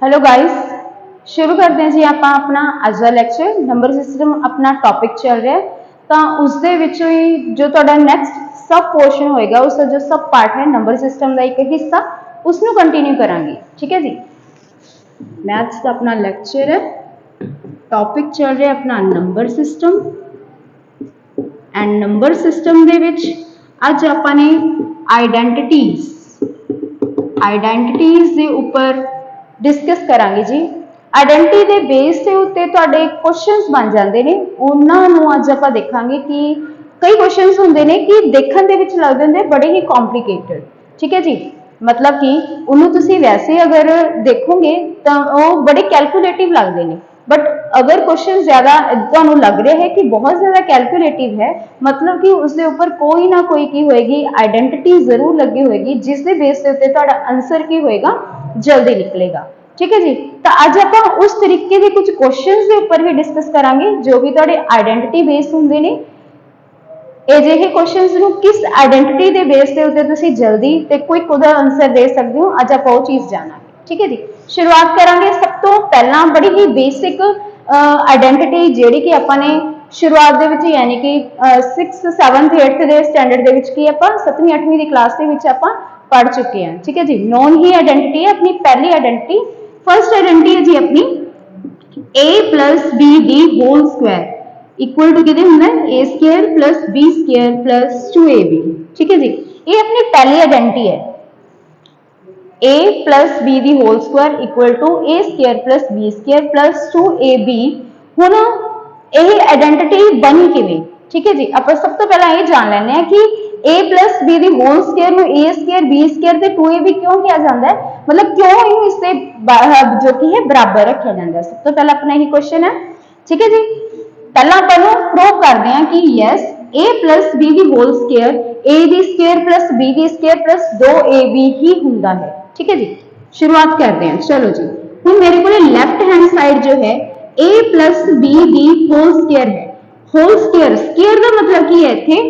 Hello guys, शुरू करते हैं जी। आप अपना अज का लैक्चर नंबर सिस्टम अपना टॉपिक चल रहा है, तो उसके ही जो नैक्सट सब पोर्शन होएगा, उसका जो सब पार्ट है नंबर सिस्टम का एक हिस्सा, उसनों कंटिन्यू करांगे। ठीक है जी। मैथ्स का अपना लैक्चर है, टॉपिक चल रहा है अपना number system and number system दे विच अज आपाने आइडेंटिटीज के ऊपर डिस्कस करांगे जी। आइडेंटिटी के बेस के उत्ते तुहाडे क्वेश्चंस बन जाते हैं, उन्होंने अज आप देखांगे कि कई क्वेश्चंस होंगे ने कि देखने दे विच लगदे ने बड़े ही कॉम्प्लीकेटेड। ठीक है जी, मतलब कि उन्होंने तुसी वैसे अगर देखोगे तो वो बड़े कैलकुलेटिव लगते हैं, बट अगर क्वेश्चन ज्यादा तुहानू लग रहा है कि बहुत ज्यादा कैलकुलेटिव है, मतलब कि उसके ऊपर कोई ना कोई की होएगी आइडेंटिटी जरूर लगी होएगी, जिसके बेस के उत्ते तुहाडा आंसर की होएगा जल्दी निकलेगा। ठीक है जी। तो अज आप उस तरीके के कुछ क्वेश्चंस के ऊपर ही डिस्कस करांगे जो भी तुहाडे आइडेंटिटी बेस होंगे ने। अजिहे क्वेश्चंस नू किस आइडेंटिटी के बेस के उत्ते तुसी जल्दी ते क्विक उहदा आंसर दे सकते हो, अज आप वो चीज़ जानांगे। ठीक है जी। शुरुआत करांगे सब तो पहला बड़ी ही बेसिक आइडेंटिटी जिहड़ी कि आपाने शुरुआत दे विच यानी कि 6th 7th 8th के स्टैंडर्ड दे विच कि आपां 7वीं 8वीं की क्लास दे विच आपां पढ़ चुके हैं। ठीक है जी। नॉन ही आइडेंटिटी है अपनी पहली आइडेंटिटी। फर्स्ट आइडेंटिटी है जी अपनी a प्लस बी डी होल स्क्वायर इक्वल टू कितने होंगे a square plus B square plus 2ab। ठीक है जी। ये अपनी पहली आइडेंटिटी है, a प्लस बी दी whole square equal to A square plus B square plus 2ab। हुण यह आइडेंटिटी बनी किवें? ठीक है जी। आप सब तो पहला ये जान लेने हैं कि a प्लस बी दी होल स्क्वायर में ए स्क्वायर बी स्क्वायर ते 2ab क्यों किया जाता है, मतलब क्यों इन्हें इससे जो कि है बराबर रखा जाता है। सब तो पहला अपना यही क्वेश्चन है। ठीक है जी। पहला अपन प्रूव करते हैं कि यस a प्लस बी दी होल स्क्वायर a दी स्क्वायर प्लस बी दी स्क्वायर प्लस 2ab ही होता है। ठीक है जी। शुरुआत करते हैं, चलो जी। हम मेरे को लेफ्ट हैंड साइड जो है a प्लस बी दी होल स्क्वायर है। होल स्क्वायर स्क्वायर का मतलब की है इत्थे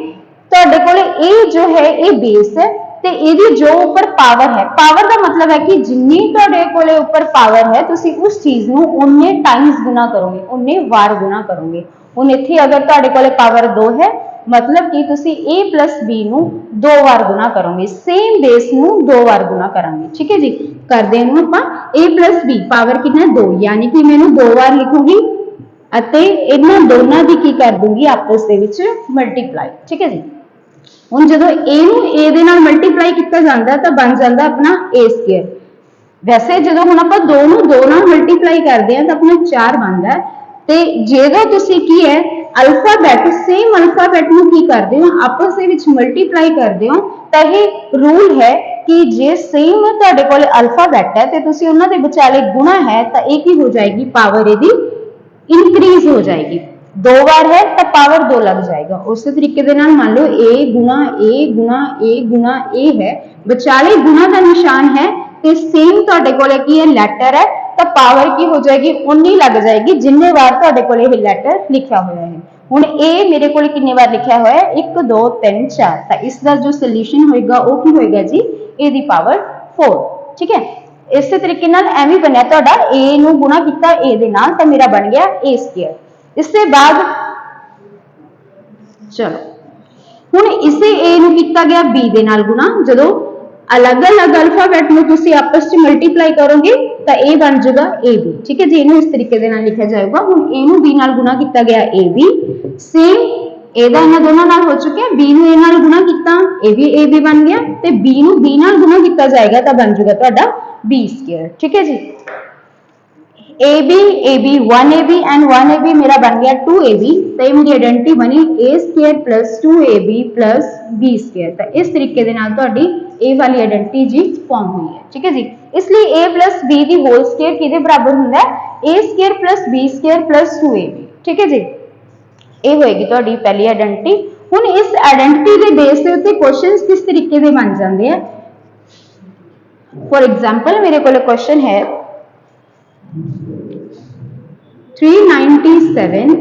तुहाडे कोले a जो है ये बेस है ते इहदी जो ऊपर पावर है, पावर का मतलब है कि जिन्नी तुहाडे कोले ऊपर पावर है तुसी उस चीज नू उन्ने टाइम्स गुना करोगे, उन्ने बार गुना करोगे। हुण इत्थे अगर तुहाडे कोले पावर 2 है, मतलब कि तुसी a प्लस बी नू 2 बार गुना करोगे, सेम बेस नू 2 बार गुना करांगे। ठीक है जी। करदे हैं आपां a प्लस बी पावर कितना 2, यानी कि मैं 2 बार लिखूंगी अते इन्हां दोनों की की कर दूंगी आपस दे विच मल्टीप्लाई। ठीक है जी। हुण जदों a नू a दे नाल मल्टीप्लाई किया जाता है तो बन जाता अपना a स्क्वायर। वैसे जो हम आप दो नाल मल्टीप्लाई करते हैं तो अपना 4 बनता है। तो जो तुसी की है अल्फाबैट सेम अल्फाबैट नू की करते हो आपस दे विच मल्टीप्लाई करते हो, तो यह रूल है कि जे सेम तुहाडे कोल अल्फाबैट है तो तुसी उन्हां दे विचाले गुणा है तो एक ही हो जाएगी, पावर इहदी इंक्रीज हो जाएगी। 2 बार है तो पावर 2 लग जाएगा। उस तरीके दे नाल मान लो a गुणा a गुणा a गुणा a है, विचाले गुणा का निशान है तो सेम तुहाडे कोले की है लैटर है तो पावर की हो जाएगी उन्नी लग जाएगी जिन्ने बार तुहाडे कोले यह लैटर लिखा हुआ है। हुण a मेरे को कितने बार लिखा हुआ है 1 2 3 4, तो इसका जो सोल्यूशन होएगा वो की होएगा जी a दी पावर 4। ठीक है। इस तरीके नाल एवें बनया तुहाडा a नू गुणा किया a दे नाल तो मेरा बन गया a स्क्वायर। इसके बाद चलो हुण इसे a नू किया गया b दे नाल गुणा, जदों अलग अलग अल्फाबैट में तुसी आपस में मल्टीप्लाई करोगे तो a बन जाएगा ab। ठीक है जी। इन्हें इस तरीके से लिखा जाएगा। हुण a नू b नाल गुणा किया गया ab, सेम a दा इन्हां दोनों नाल हो चुका, b नू a नाल गुणा किया a भी ab बन गया, तो b नू b नाल गुणा किया जाएगा तो बन जाएगा तुहाडा b स्क्वायर। ठीक है जी। ab ab 1ab and 1ab मेरा बन गया 2ab, तो ये मेरी आइडेंटिटी बनी a square plus 2ab plus b square. तो इस तरीके दे नाल तुहाडी ए वाली आइडेंटिटी जी फॉर्म हुई है। ठीक है जी। इसलिए a प्लस बी दी होल स्क्वायर किहदे बराबर हुंदा है a square plus b square plus 2ab। ठीक है जी। ये होएगी तुहाडी पहली आइडेंटिटी। हुण इस आइडेंटिटी के बेस के उत्ते क्वेश्चंस किस तरीके दे बन जाते हैं। फॉर एग्जांपल मेरे को क्वेश्चन है 397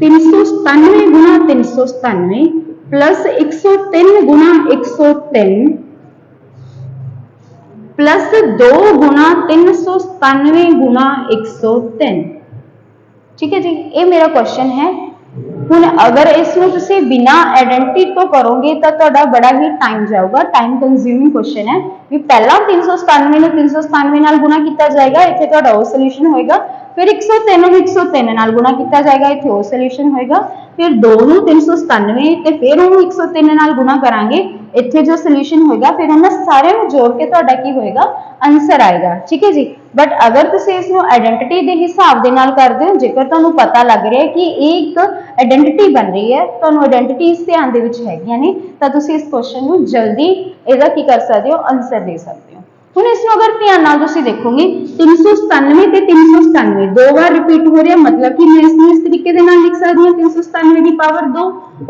397 गुणा 397 प्लस 103 गुणा 103 प्लस 2 गुणा 397 गुणा 103। ठीक है जी, ये मेरा क्वेश्चन है। ਹੁਣ अगर इसमें तुसी बिना आइडेंटिटी तो करोगे तो ਤੁਹਾਡਾ बड़ा ही टाइम जाऊगा, टाइम कंज्यूमिंग क्वेश्चन है। भी पहला 397 ਨੂੰ 397 ਨਾਲ ਗੁਣਾ ਕੀਤਾ ਜਾਏਗਾ, ਇੱਥੇ ਤੁਹਾਡਾ ਉਹ ਸੋਲੂਸ਼ਨ ਹੋਏਗਾ। फिर 103 ਨੂੰ 103 ਨਾਲ ਗੁਣਾ ਕੀਤਾ ਜਾਏਗਾ, ਇੱਥੇ ਉਹ ਸੋਲੂਸ਼ਨ ਹੋਏਗਾ। फिर 2 ਨੂੰ 397 ਤੇ ਫਿਰ ਉਹਨੂੰ 103 ਨਾਲ ਗੁਣਾ ਕਰਾਂਗੇ, ਇੱਥੇ जो ਸੋਲੂਸ਼ਨ ਹੋਏਗਾ। फिर ਉਹਨਾਂ ਸਾਰਿਆਂ ਨੂੰ ਜੋੜ ਕੇ ਤੁਹਾਡਾ ਕੀ ਹੋਏਗਾ, ਆਨਸਰ ਆਏਗਾ। ठीक है जी, बट अगर तुसी इसਨੂੰ आइडेंटिटी ਦੇ ਹਿਸਾਬ ਦੇ ਨਾਲ ਕਰਦੇ ਹੋ, ਜੇਕਰ ਤੁਹਾਨੂੰ ਪਤਾ ਲੱਗ ਰਿਹਾ ਹੈ कि ਇਹ ਇੱਕ ਆइडेंटिटी बन रही है, ਤੁਹਾਨੂੰ ਆइडेंटिटीज ਧਿਆਨ ਦੇ ਵਿੱਚ ਹੈਗੀਆਂ ਨੇ, ਤਾਂ ਤੁਸੀਂ ਇਸ ਕੁਐਸਚਨ ਨੂੰ ਜਲਦੀ ਇਹਦਾ ਕੀ ਕਰ ਸਕਦੇ ਹੋ, ਆਨਸਰ ਦੇ ਸਕਦੇ ਹੋ। ਹੁਣ ਇਸ ਨੂੰ ਅਗਰ ਧਿਆਨ ਨਾਲ ਤੁਸੀਂ ਦੇਖੋਗੇ 397 ਤੇ 397 ਦੋ ਵਾਰ ਰਿਪੀਟ ਹੋ ਰਿਹਾ, मतलब कि मैं इसमें इस तरीके ਦੇ ਨਾਲ ਲਿਖ ਸਕਦੀ ਹਾਂ 397 ਦੀ ਪਾਵਰ 2।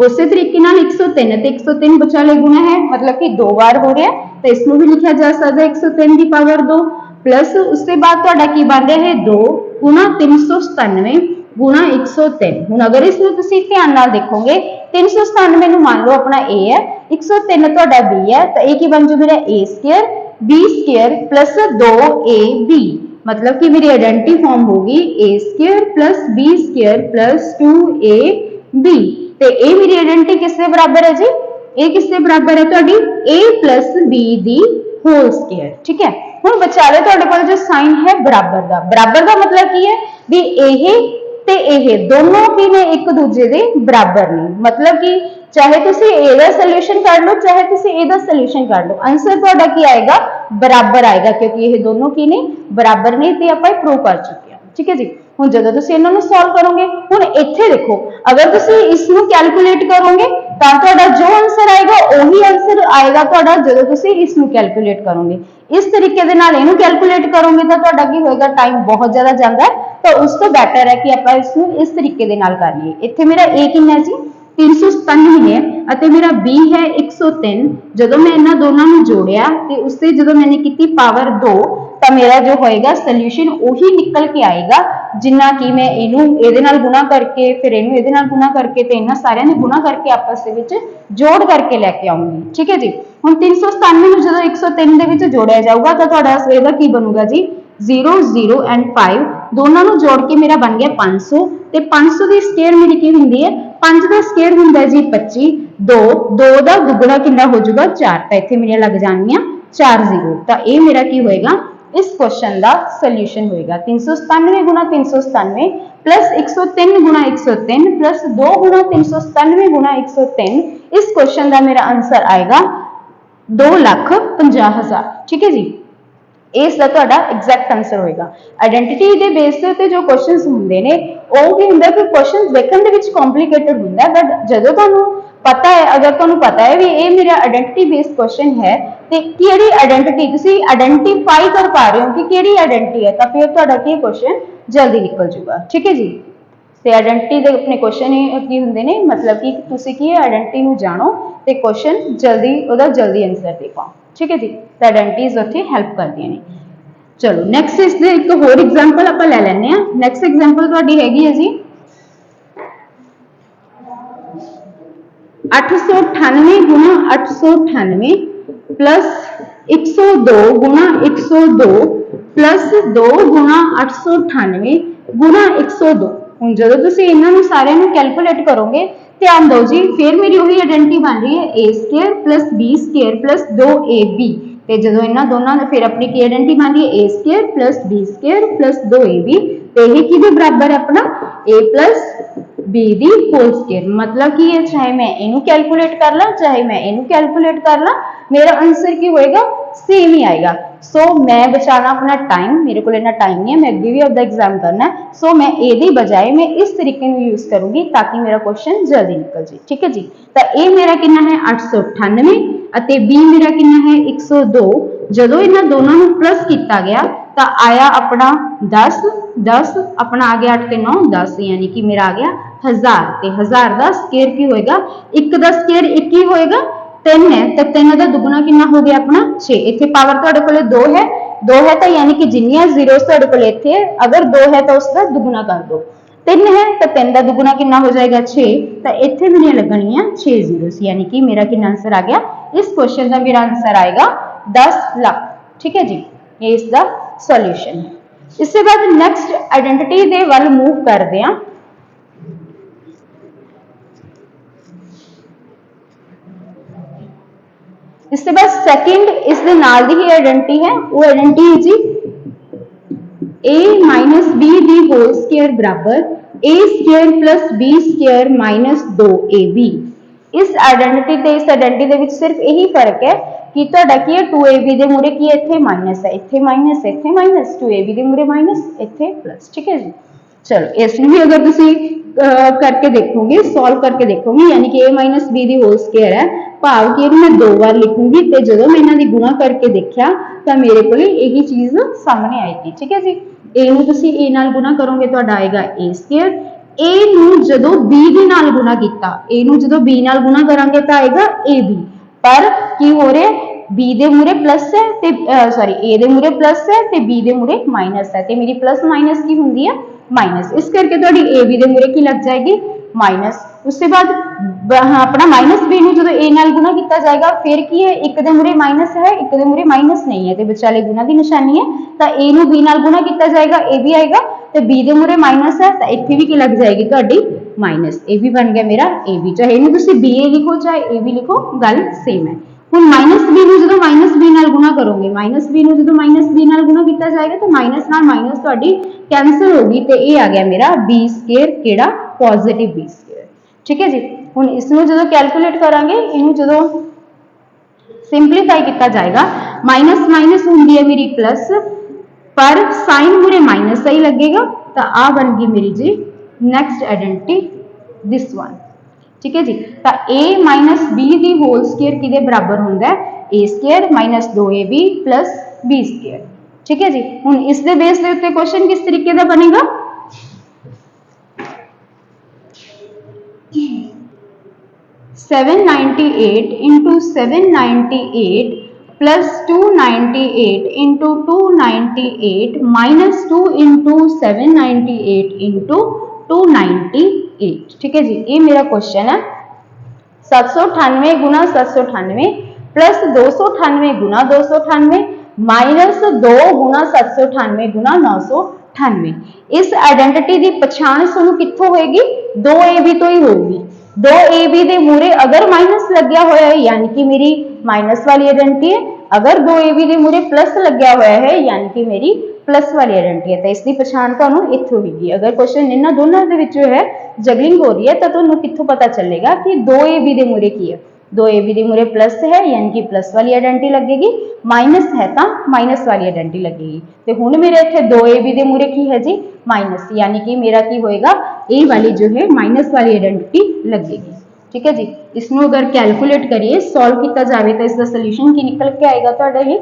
ਉਸੇ ਤਰੀਕੇ ਨਾਲ 103 ਤੇ 103 ਵਿਚਾਲੇ ਗੁਣਾ ਹੈ, मतलब कि दो बार हो रहा है, तो इसमें भी लिखा जा सकता है 103 की पावर 2। प्लस उसके बाद ਤੁਹਾਡਾ ਕੀ ਬਣ ਰਿਹਾ ਹੈ 2 गुणा 397 गुणा 103। ਹੁਣ अगर इसमें ਤੁਸੀਂ ਧਿਆਨ ਨਾਲ ਦੇਖੋਗੇ 397 ਨੂੰ ਮੰਨ ਲਓ ਆਪਣਾ a है, 103 ਤੁਹਾਡਾ b है, तो a ਕੀ ਬਣ ਜੂ ਮੇਰਾ a square b square plus 2ab, मतलब कि मेरी आइडेंटिटी फॉर्म होगी a square plus b square plus 2ab। तो ये मेरी आइडेंटिटी किसके बराबर है जी, ये किसके बराबर है ਤੁਹਾਡੀ a प्लस b ਦੀ होल स्क्वायर। ठीक है, ਹੁਣ ਵਿਚਾਲੇ ਤੁਹਾਡੇ ਕੋਲ ਜੋ ਸਾਈਨ ਹੈ ਬਰਾਬਰ ਦਾ, ਬਰਾਬਰ ਦਾ ਮਤਲਬ ਕੀ ਹੈ ਵੀ ਇਹ ਤੇ ਇਹ ਦੋਨੋਂ ਕੀ ਨੇ ਇੱਕ ਦੂਜੇ ਦੇ ਬਰਾਬਰ ਨੇ, मतलब कि चाहे ਤੁਸੀਂ a ਦਾ ਸੋਲੂਸ਼ਨ ਕਰ ਲਓ ਚਾहे ਤੁਸੀਂ a ਦਾ ਸੋਲੂਸ਼ਨ ਕਰ ਲਓ, ਆਨਸਰ ਤੁਹਾਡਾ ਕੀ ਆਏਗਾ, ਬਰਾਬਰ ਆਏਗਾ, ਕਿਉਂਕਿ ਇਹ ਦੋਨੋਂ ਕੀ ਨੇ ਬਰਾਬਰ ਨੇ ਤੇ ਆਪਾਂ ਇਹ ਪ੍ਰੂਵ ਕਰ ਚੁੱਕੇ ਹਾਂ। ठीक है जी, ਹੁਣ ਜਦੋਂ ਤੁਸੀਂ ਇਹਨਾਂ ਨੂੰ ਸੋਲਵ ਕਰੋਗੇ, ਹੁਣ ਇੱਥੇ ਦੇਖੋ ਅਗਰ ਤੁਸੀਂ ਇਸ ਨੂੰ ਕੈਲਕੂਲੇਟ ਕਰੋਗੇ ਤਾਂ ਤੁਹਾਡਾ ਜੋ ਆਨਸਰ ਆਏਗਾ ਉਹੀ ਆਨਸਰ ਆਏਗਾ ਤੁਹਾਡਾ ਜਦੋਂ ਤੁਸੀਂ ਇਸ ਨੂੰ ਕੈਲਕੂਲੇਟ ਕਰੋਗੇ। ਇਸ ਤਰੀਕੇ ਦੇ ਨਾਲ ਇਹਨੂੰ ਕੈਲਕੂਲੇਟ ਕਰੋਗੇ ਤਾਂ ਤੁਹਾਡਾ ਕੀ ਹੋਏਗਾ, ਟਾਈਮ ਬਹੁਤ ਜ਼ਿਆਦਾ ਜਾਂਦਾ ਹੈ, ਤਾਂ ਉਸ ਤੋਂ ਬੈਟਰ ਹੈ ਕਿ ਆਪਾਂ ਇਸ ਨੂੰ ਇਸ ਤਰੀਕੇ ਦੇ ਨਾਲ ਕਰ ਲਈਏ। ਇੱਥੇ ਮੇਰਾ a ਕਿੰਨਾ ਹੈ ਜੀ 397 ਹੈ ਅਤੇ ਮੇਰਾ b ਹੈ 103। ਜਦੋਂ ਮੈਂ ਇਹਨਾਂ ਦੋਨਾਂ ਨੂੰ ਜੋੜਿਆ ਤੇ ਉਸ ਤੇ ਜਦੋਂ ਮੈंने ਕੀਤੀ ਪਾਵਰ 2 ਤਾਂ ਮੇਰਾ ਜੋ ਹੋਏਗਾ ਸੋਲੂਸ਼ਨ ਉਹੀ ਨਿਕਲ ਕੇ ਆਏਗਾ ਜਿੰਨਾ ਕਿ ਮੈਂ ਇਹਨੂੰ ਇਹਦੇ ਨਾਲ ਗੁਣਾ ਕਰਕੇ ਫਿਰ ਇਹਨੂੰ ਇਹਦੇ ਨਾਲ ਗੁਣਾ ਕਰਕੇ ਤੇ ਇਹਨਾਂ ਸਾਰਿਆਂ ਨੂੰ ਗੁਣਾ ਕਰਕੇ ਆਪਸ ਦੇ ਵਿੱਚ ਜੋੜ ਕਰਕੇ ਲੈ ਕੇ ਆਉਂਗੀ। ਠੀਕ ਹੈ ਜੀ, ਹੁਣ 397 ਨੂੰ ਜਦੋਂ 103 ਦੇ ਵਿੱਚ ਜੋੜਿਆ ਜਾਊਗਾ ਤਾਂ ਤੁਹਾਡਾ ਇਹਦਾ ਕੀ ਬਣੂਗਾ ਜੀ 0 0 ਐਂਡ 5 ਦੋਨਾਂ ਨੂੰ ਜੋੜ ਕੇ ਮੇਰਾ ਬਣ ਗਿਆ 500 ਤੇ 500 ਦੀ ਸਕੁਅਰ ਮੇਰੀ ਕੀ ਹੁੰਦੀ ਹੈ 5 ਦਾ ਸਕੁਅਰ ਹੁੰਦਾ ਜੀ 25, 2 2 ਦਾ ਦੁੱਗਣਾ ਕਿੰਨਾ ਹੋ ਜਾਊਗਾ 4, ਤਾਂ ਇੱਥੇ ਮੇਰੀਆਂ ਲੱਗ ਜਾਣਗੀਆਂ 4 0। ਤਾਂ ਇਹ ਮੇਰਾ ਕੀ ਹੋਏਗਾ इस क्वेश्चन का सॉल्यूशन होएगा 397 गुणा 397 प्लस 103 गुणा 103 प्लस 2 गुणा 397 गुणा 103। इस क्वेश्चन का मेरा आंसर आएगा 2,50,000। ठीक है जी, इसका ਤੁਹਾਡਾ एग्जैक्ट आंसर होएगा। आइडेंटिटी ਦੇ बेस ਤੇ ਉੱਤੇ ਜੋ ਕੁਐਸਚਨਸ ਹੁੰਦੇ ਨੇ ਉਹ ਕੀ ਹੁੰਦਾ ਕਿ ਕੁਐਸਚਨਸ ਵੇਖਣ ਦੇ ਵਿੱਚ ਕੰਪਲਿਕੇਟਡ ਹੁੰਦਾ, ਬਟ ਜਦੋਂ ਤੁਹਾਨੂੰ पता है अगर ਤੁਹਾਨੂੰ पता है भी ये मेरा आइडेंटिटी बेस्ड क्वेश्चन है ਤੇ ਕਿਹੜੀ ਆਇਡੈਂਟੀਟੀ ਤੁਸੀਂ ਆਇਡੈਂਟੀਫਾਈ ਕਰ ਪਾ ਰਹੇ ਹੋ ਕਿ ਕਿਹੜੀ ਆਇਡੈਂਟੀਟੀ ਹੈ, ਤਾਂ ਫਿਰ ਤੁਹਾਡਾ ਕੀ ਕੁਐਸਚਨ ਜਲਦੀ ਨਿਕਲ ਜਾਊਗਾ। ਠੀਕ ਹੈ ਜੀ, ਤੇ ਆਇਡੈਂਟੀਟੀ ਦੇ ਆਪਣੇ ਕੁਐਸਚਨ ਕੀ ਹੁੰਦੇ ਨੇ, मतलब कि ਤੁਸੀਂ ਕੀ ਆਇਡੈਂਟੀਟੀ ਨੂੰ ਜਾਣੋ ਤੇ ਕੁਐਸਚਨ ਜਲਦੀ ਉਹਦਾ ਜਲਦੀ ਆਨਸਰ ਦੇ ਪਾਓ। ਠੀਕ ਹੈ ਜੀ, ਤਾਂ ਆਇਡੈਂਟੀਟੀਜ਼ ਉੱਥੇ ਹੈਲਪ ਕਰਦੀਆਂ ਨੇ। ਚਲੋ ਨੈਕਸਟ ਇਸ ਦੇ ਇੱਕ ਹੋਰ ਐਗਜ਼ਾਮਪਲ ਆਪਾਂ ਲੈ ਲੈਂਦੇ ਆ। ਨੈਕਸਟ ਐਗਜ਼ਾਮਪਲ ਤੁਹਾਡੀ ਹੈਗੀ ਹੈ ਜੀ 898 गुणा 898 प्लस 102 गुणा 102 प्लस 2 गुणा 898 गुणा 102। ਹੁਣ ਜਦੋਂ ਤੁਸੀਂ ਇਹਨਾਂ ਨੂੰ ਸਾਰਿਆਂ ਨੂੰ ਕੈਲਕੂਲੇਟ ਕਰੋਗੇ ਧਿਆਨ ਦਿਓ ਜੀ, ਫਿਰ ਮੇਰੀ ਉਹੀ ਆਇਡੈਂਟੀਟੀ ਬਣ ਰਹੀ ਹੈ a square plus b square plus 2ab। ਤੇ ਜਦੋਂ ਇਹਨਾਂ ਦੋਨਾਂ ਦਾ ਫਿਰ ਆਪਣੀ ਕੀ ਆਇਡੈਂਟੀਟੀ ਬਣ ਰਹੀ ਹੈ a square plus b square plus 2ab, ਤੇ ਇਹ ਕਿਹਦੇ ਬਰਾਬਰ ਹੈ ਆਪਣਾ a plus b ਦੀ होल स्क्वायर। मतलब कि ये चाहे मैं इनू कैलकुलेट कर ला चाहे मैं इनू कैलकुलेट कर ला मेरा आंसर की होएगा सेम ही आएगा। सो मैं बचाना अपना टाइम, मेरे को इतना टाइम नहीं है, मैं अगे भी अपना एग्जाम करना है। सो मैं ए बजाय मैं इस तरीके यूज करूंगी ताकि मेरा क्वेश्चन जल्दी निकल जाए। ठीक है जी, तो ए मेरा कितना है 898 ਅਤੇ b मेरा कितना है 102। ਜਦੋਂ ਇਹਨਾਂ ਦੋਨਾਂ ਨੂੰ प्लस किया गया तो आया अपना 10 10 अपना आ गया 8 ਤੇ 9 10, यानी कि मेरा आ गया 1000। ਤੇ 1000 ਦਾ ਸਕੁਅਰ ਕੀ ਹੋਏਗਾ, 1 ਦਾ ਸਕੁਅਰ 1 ਹੀ ਹੋਏਗਾ, 3 है तो 3 ਦਾ ਦੁੱਗਣਾ ਕਿੰਨਾ ਹੋ ਗਿਆ ਆਪਣਾ 6। ਇੱਥੇ ਪਾਵਰ ਤੁਹਾਡੇ ਕੋਲੇ 2 है तो यानी कि जिन्नियां जीरोस ਤੁਹਾਡੇ ਕੋਲੇ ਇੱਥੇ है अगर 2 है तो उसका दुगना कर दो। 3 है तो 3 का दुगना कितना हो जाएगा 6, तो इतने मेरी लगनियां 6 जीरोस, यानी कि मेरा कितना आंसर आ गया इस क्वेश्चन का मेरा आंसर आएगा 10 लाख। ठीक है जी, ये इसका सॉल्यूशन है। इसके बाद नैक्सट आइडेंटिटी दे वल मूव करते हैं। इसके बाद सैकेंड इस दे नाल दी ही आइडेंटिटी है, वो आइडेंटिटी है जी a माइनस बी दी होल स्केयर बराबर a square plus b square minus 2ab। इस आइडेंटिटी ते इस आइडेंटिटी दे विच सिर्फ यही फर्क है कि तुहाडा की है 2ab दे मूरे की इत्थे माइनस है, इत्थे माइनस, इत्थे माइनस, 2ab दे मूरे माइनस, इत्थे प्लस। ठीक है जी, चलो इसमें भी अगर तुसी करके देखोगे, सॉल्व करके देखोगे, यानी कि a माइनस बी दी होल स्केयर है, भाव कि मैं दो बार लिखूंगी ते जदों मैं इन्हां दी गुणा करके देखिया तो मेरे को यही चीज सामने आएगी। ठीक है जी, a ਨੂੰ ਤੁਸੀਂ a ਨਾਲ ਗੁਣਾ ਕਰੋਗੇ ਤੁਹਾਡਾ ਆਏਗਾ a ਸਕੁਅਰ, a ਨੂੰ ਜਦੋਂ b ਦੇ ਨਾਲ ਗੁਣਾ ਕੀਤਾ, a ਨੂੰ ਜਦੋਂ b ਨਾਲ ਗੁਣਾ ਕਰਾਂਗੇ ਤਾਂ ਆਏਗਾ ab, ਪਰ ਕੀ ਹੋ ਰਿਹਾ b ਦੇ ਮੂਰੇ ਪਲੱਸ ਹੈ ਤੇ ਸੌਰੀ a ਦੇ ਮੂਰੇ ਪਲੱਸ ਹੈ ਤੇ b ਦੇ ਮੂਰੇ ਮਾਈਨਸ ਹੈ ਤੇ ਮੇਰੀ ਪਲੱਸ ਮਾਈਨਸ ਕੀ ਹੁੰਦੀ ਹੈ माइनस, इस करके थोड़ी ए बी दे मूरे की लग जाएगी माइनस। उसके बाद अपना माइनस बी नूं जदों ए नाल गुणा किया जाएगा फिर की है एक दे मूरे माइनस है, एक दे मूरे माइनस नहीं है तो विचाले गुणा की निशानी है, तो ए नूं बी नाल गुणा किया जाएगा ए भी आएगा, तो बी दे मूरे माइनस है तो इत्थे भी की लग जाएगी तुहाडी माइनस, ए भी बन गया मेरा ए बी, चाहे इहनूं तुसीं बी ए लिखो चाहे ए बी लिखो गल सेम है। ਹੁਣ माइनस बी ਨੂੰ ਜਦੋਂ माइनस बी ਨਾਲ ਗੁਣਾ ਕਰੋਗੇ, माइनस बी ਨੂੰ ਜਦੋਂ माइनस बी ਨਾਲ ਗੁਣਾ ਕੀਤਾ ਜਾਏਗਾ ਤਾਂ माइनस ਨਾਲ माइनस ਤੁਹਾਡੀ कैंसिल होगी तो ये आ गया मेरा बी स्केयर केड़ा पॉजिटिव बी स्केयर। ठीक है जी, हुण इसनूं जदों कैलकुलेट करांगे, इहनूं जदों सिंपलीफाई किया जाएगा, माइनस माइनस हुंदी है मेरी प्लस, पर साइन मूरे माइनस ही लगेगा तो आ बन गई मेरी जी नैक्सट आइडेंटिटी दिस वन। ठीक है जी, तो a माइनस बी दी होल स्केयर किहदे बराबर हुंदा है a square minus 2ab plus b square. ठीक है जी, हुण इस दे बेस दे उत्ते क्वेश्चन किस तरीके दा बनेगा, seven 98 into 798 plus 298 into 298 minus 2 into 798 into 298। ठीक है जी, ये मेरा क्वेश्चन है 798 गुना 798 प्लस 298 गुना 298 माइनस 2 गुना 798 गुना 998। इस आइडेंटिटी की पछाण सानू कित्थों होएगी, 2ab तो ही होगी। 2ab दे मूरे अगर माइनस लग्या होया है यानी कि मेरी माइनस वाली आइडेंटिटी है, अगर 2ab दे मूरे प्लस लग्या होया है यानी कि मेरी प्लस वाली आइडेंटिटी है, तो इसकी पछाण तुहानू इत्थों होगी। अगर क्वेश्चन इन्हां दोनों दे विच है जगलिंग हो रही है तो तुहानू कित्थों पता चलेगा कि 2ab दे मूरे की है, 2ab दे मूरे प्लस है यानी कि प्लस वाली आइडेंटिटी लगेगी, माइनस है तो माइनस वाली आइडेंटिटी लगेगी। तो हुण मेरे इत्थे 2ab दे मूरे की है जी माइनस, यानी कि मेरा की होएगा ए वाली जो है माइनस वाली आइडेंटिटी लगेगी। ठीक है जी, इसमें अगर कैलकुलेट करिए सॉल्व किया जाए तो इसका सोल्यूशन की निकल के आएगा तुहाडा ये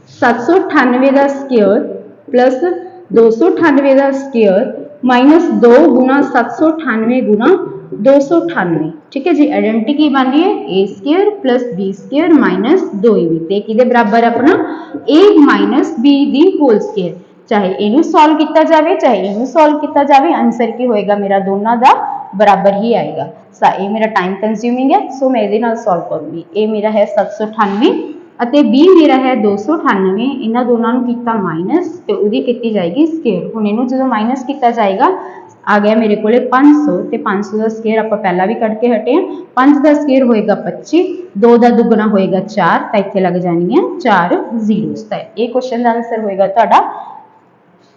798 का स्क्वायर प्लस 298 का स्क्वायर माइनस 2 गुना 798 गुना 298। ठीक है जी, आइडेंटिटी की बन रही है a square plus B square minus 2ab ते किहदे बराबर अपना a माइनस b दी होल स्क्वायर। चाहे इनू सॉल्व किया जाए चाहे इनू सॉल्व किया जाए, आंसर की होएगा मेरा दोनों का बराबर ही आएगा। ये मेरा टाइम कंज्यूमिंग है, सो मैं ये सॉल्व करूँगी। ए मेरा है 798 ਅਤੇ b मेरा है 298, इन्हों दोनों किया माइनस तो वही की जाएगी स्केयर। हुण इनू जो माइनस किया जाएगा आ गया मेरे को 500 तो 500 का स्केयर आप पहला भी कट के हटे हैं, 5 का स्केयर होएगा 25, 2 का दुगना होएगा 4 तो इत्थे लग जानी है 4 जीरोस। तो ये क्वेश्चन का आंसर होएगा तुहाडा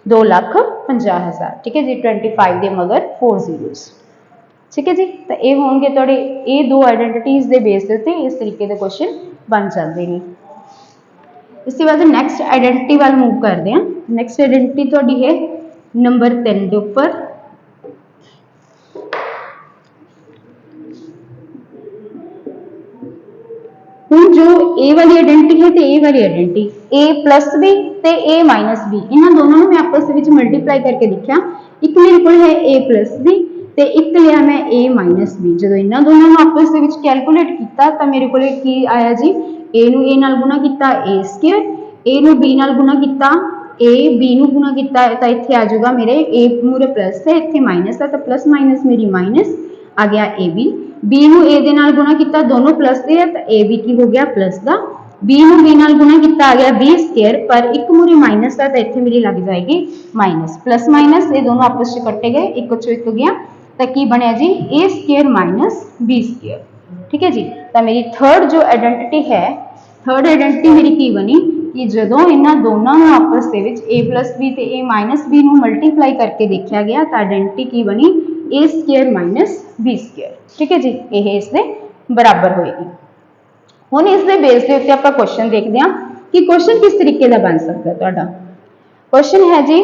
2,50,000। ठीक है जी, 25 के मगर 4 जीरोस। ठीक है जी, तो ये होंगे तुहाडे ये दो आइडेंटिटीज़ के बेस के उत्ते इस तरीके के क्वेश्चन बन जाते हैं। इसके बाद नैक्सट आइडेंटिटी वाल मूव करते हैं। नैक्सट आइडेंटिटी तुहाडी है नंबर 3 के उपर, हुण जो ए वाली आइडेंटिटी है तो ए वाली आइडेंटिटी ए प्लस बी तो ए माइनस बी, इन्होंने दोनों मैं आपस में मल्टीप्लाई करके देखा, एक मेरे को है ए प्लस बी तो एक लिया मैं ए माइनस बी। जो इन्होंने दोनों आपस में कैलकुलेट किया तो मेरे को आया जी ए नू ए नाल गुणा किया ए स्क्वायर, ए नू बी नाल गुणा किया ए बी नू गुणा किया तो इत्थे आ जाऊगा मेरे ए मूरे प्लस है इत्थे माइनस है तो प्लस माइनस मेरी माइनस आ गया ए बी, बी नू ए दे नाल गुणा किया दोनों प्लस दे है तो ए बी की हो गया प्लस का बी ਨੂੰ b ਨਾਲ ਗੁਣਾ ਕੀਤਾ ਆ ਗਿਆ b ਸਕੁਅਰ पर एक मूरी माइनस है तो इतने मेरी लग जाएगी माइनस प्लस माइनस ये दोनों आपस में कट्टे गए एक चो एक गया तो की बनया जी a square minus b square. ठीक है जी तो मेरी थर्ड जो आइडेंटिटी है थर्ड आइडेंटिटी मेरी की बनी कि जो इन्होंने दोनों को आपस के a प्लस बी तो a माइनस बी मल्टीप्लाई करके देखा गया तो आइडेंटिटी की बनी a square minus b square. ठीक है जी ये इसके बराबर होएगी। हुण इस दे बेस के उत्ते आपां क्वेश्चन देखते हैं कि क्वेश्चन किस तरीके का बन सकता है। तुहाडा क्वेश्चन है जी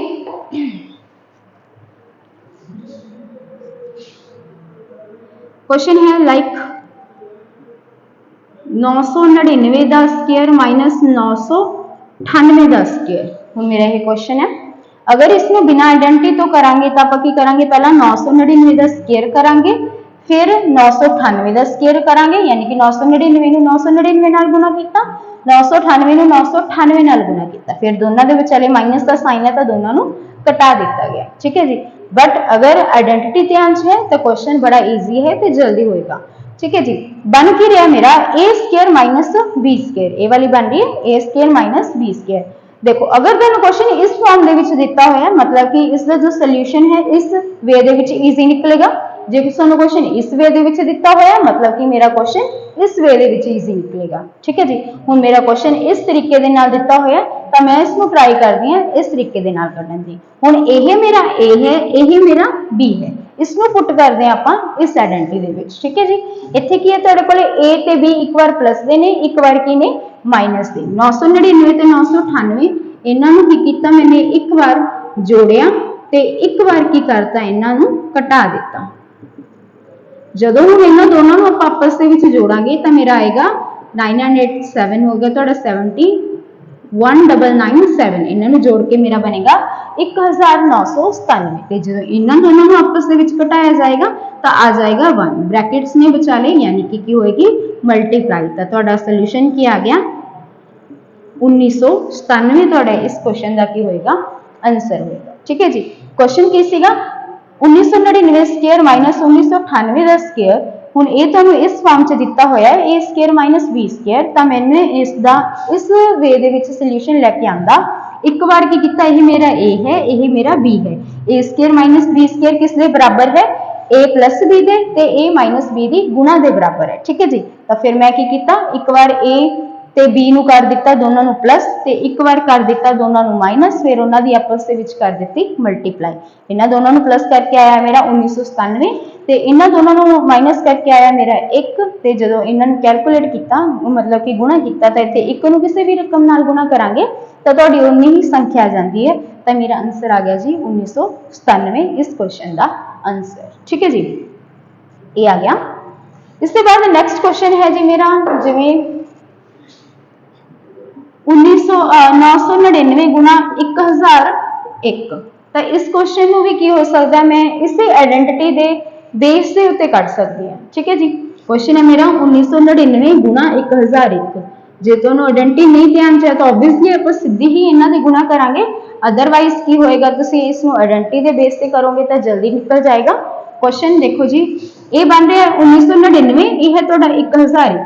क्वेश्चन है लाइक 999 का स्क्वायर माइनस 998 का स्क्वायर। हुण मेरा ये क्वेश्चन है अगर इसमें बिना आइडेंटिटी तो करांगे तो आपां की करांगे पहला 999 का स्क्वायर करांगे फिर 998 का स्क्वायर करांगे यानी कि 999 ਨੂੰ 999 ਨਾਲ गुणा किया 998 ਨੂੰ 998 ਨਾਲ गुणा किया फिर दोनों के विचाले माइनस का साइन है तो दोनों को कटा दिता गया। ठीक है जी बट अगर आइडेंटिटी ध्यान है तो क्वेश्चन बड़ा ईजी है तो जल्दी होएगा। ठीक है जी बन की रहा मेरा a square minus b square ए वाली बन रही है a square minus b square. देखो अगर तुहानू क्वेश्चन इस फॉर्म दे विच दिता होया मतलब कि इसका जो सोल्यूशन है इस वे दे विच ईजी निकलेगा। जे तुहानू क्वेश्चन इस वे दे विच दिता होया मतलब कि मेरा क्वेश्चन इस वे दे विच ईजी निकलेगा। ठीक है जी हुण मेरा क्वेश्चन इस तरीके दे नाल दिता होया तो मैं इसनू ट्राई करदी हां इस तरीके दे नाल कढण दी। हुण ये मेरा a है ये मेरा b है इसनू पुट करदे हां आपां इस आइडेंटिटी दे विच। ठीक है जी इत्थे की है तुहाडे कोले a ते b एक बार प्लस दे ने एक बार की ने माइनस दे 999 ते 998 इन्हां नू की कीता मैंने एक बार जोड़िया ते एक बार की करता इन्हां नू घटा दिता। जदों हम इन्हां दोनों को आपस के विच जोड़ांगे तो मेरा आएगा 987 हो गया तो 71997 इन्हों जोड़ के मेरा बनेगा 1997। जो इन्हों दोनों को आपस के विच घटाया जाएगा तो आ जाएगा 1 ब्रैकेट्स ने विचाले यानी कि होएगी मल्टीप्लाई तो तुहाडा सोल्यूशन की आ गया 1997 तुहाडा इस क्वेश्चन का की होएगा आंसर होएगा। ठीक है जी क्वेश्चन की सीगा 1999 स्क्वायर माइनस 1998 का स्क्वायर हुण ये तुहानू इस फॉर्म च दिता होया a square minus b square तो मैंने इसका इस वे दे विच सोल्यूशन लेके आंदा एक बार की किया यही मेरा a है यही मेरा b है a square minus b square किस दे बराबर है a प्लस b दे ते a माइनस b दी गुणा दे बराबर है। ठीक है जी तो फिर मैं की किया एक बार a ते b नू कर दिता दोनों नू प्लस ते एक बार कर दिता दोनों नू माइनस फिर उन्हां दी आपस दे विच कर दिती मल्टीप्लाई इन्हां दोनों नू प्लस करके आया मेरा 1997 ते इन्हां दोनों नू माइनस करके आया मेरा 1 ते जदों इन्हां नू कैलकुलेट किया मतलब कि गुणा किया तो इत्थे 1 नू किसी भी रकम नाल गुणा करांगे तो तुहाडी उन्नी ही संख्या आ जाती है तो मेरा आंसर आ गया जी 1997 इस क्वेश्चन का आंसर। ठीक है जी ये आ गया। इसके बाद नैक्सट क्वेश्चन है जी मेरा जिवें 999 गुणा 1001 तो इस क्वेश्चन में भी की हो सकता है मैं इसी आइडेंटिटी के बेस के उत्ते कर सकती हूँ। ठीक है जी क्वेश्चन है मेरा 1999 गुणा 1001 जे तुहानू आइडेंटिटी नहीं ध्यान च तो ओबवियसली आप सीधी ही इन्हां दे गुणा करांगे अदरवाइज की होएगा तुसीं इसनू आइडेंटिटी के बेस पे करोगे तो जल्दी निकल जाएगा। क्वेश्चन देखो जी ये बन रहा है 1999 ये है तुहाडा 1001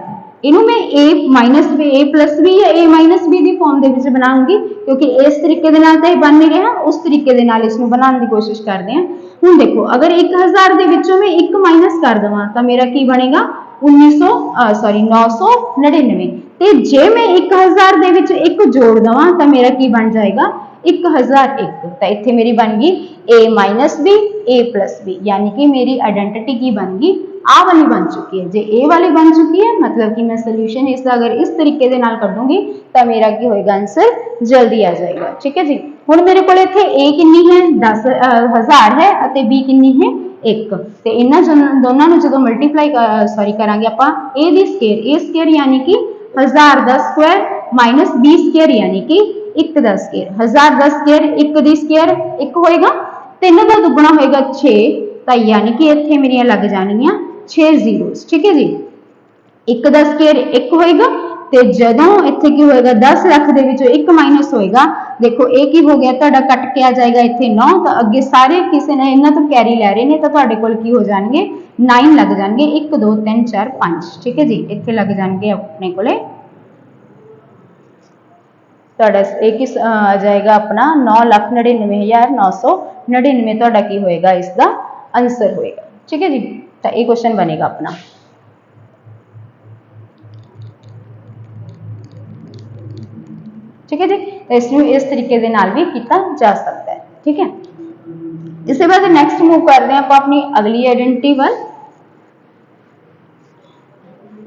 इनू मैं a minus B a plus B या a माइनस बी की फॉर्म के बनाऊंगी क्योंकि इस तरीके के नाल तो ये बन नहीं रहा उस तरीके के नाल इसनू बनाने की कोशिश करते हैं। हुण देखो अगर 1000 के विचों मैं एक माइनस कर देवां तो मेरा की बनेगा 999 ते जे मैं 1000 के विच एक जोड़ देवां तो मेरा की बन जाएगा 1001 तो इत्थे मेरी बन गई a minus B a plus B यानी कि मेरी आइडेंटिटी की बन गई आ वाली बन चुकी है। जे ए वाली बन चुकी है मतलब कि मैं सोल्यूशन इसका अगर इस तरीके के नाल करूंगी तो मेरा की होएगा आंसर जल्दी आ जाएगा। ठीक है जी हुण मेरे को इत्थे ए कितनी है 10,000 है और बी कितनी है 1 तो इन्हां दोनों को जो मल्टीप्लाई सॉरी करांगे आपां ए स्क्वायर यानी कि 1000 का स्क्वायर माइनस बी स्क्वायर यानी कि 1 का स्क्वायर 1000 का स्क्वायर 1 दी स्क्वायर 1 होएगा 3 का दुगुना होएगा 6 तो यानी कि इत्थे मेरियां लग जानियां 6 जीरोस। ठीक है जी 1 का स्क्वायर 1 होएगा तो जदों इत्थे की होएगा 10 लाख दे विचों 1 माइनस होएगा देखो ये की हो गया तुहाडा कट के आ जाएगा इत्थे 9 तो अगे सारे किसी ने इन्हां तो कैरी लै रहे हैं तो तुहाडे कोल की हो जाएंगे 9 लग जाएंगे 1 2 3 4 5। ठीक है जी इत्थे लग जाएंगे अपने कोले ਤੁਹਾਡਾ ਇਹ ਕਿਸ ਆ ਜਾएगा अपना 9,99,999 ਤੁਹਾਡਾ ਕੀ ਹੋएगा इसका आंसर होएगा। ठीक है जी, तो ये क्वेश्चन बनेगा अपना। ठीक है जी, इसमें इस तरीके दे नाल भी किया जा सकता है। ठीक है, इसके बाद नेक्स्ट मूव करते हैं आप अपनी अगली आइडेंटिटी वाल।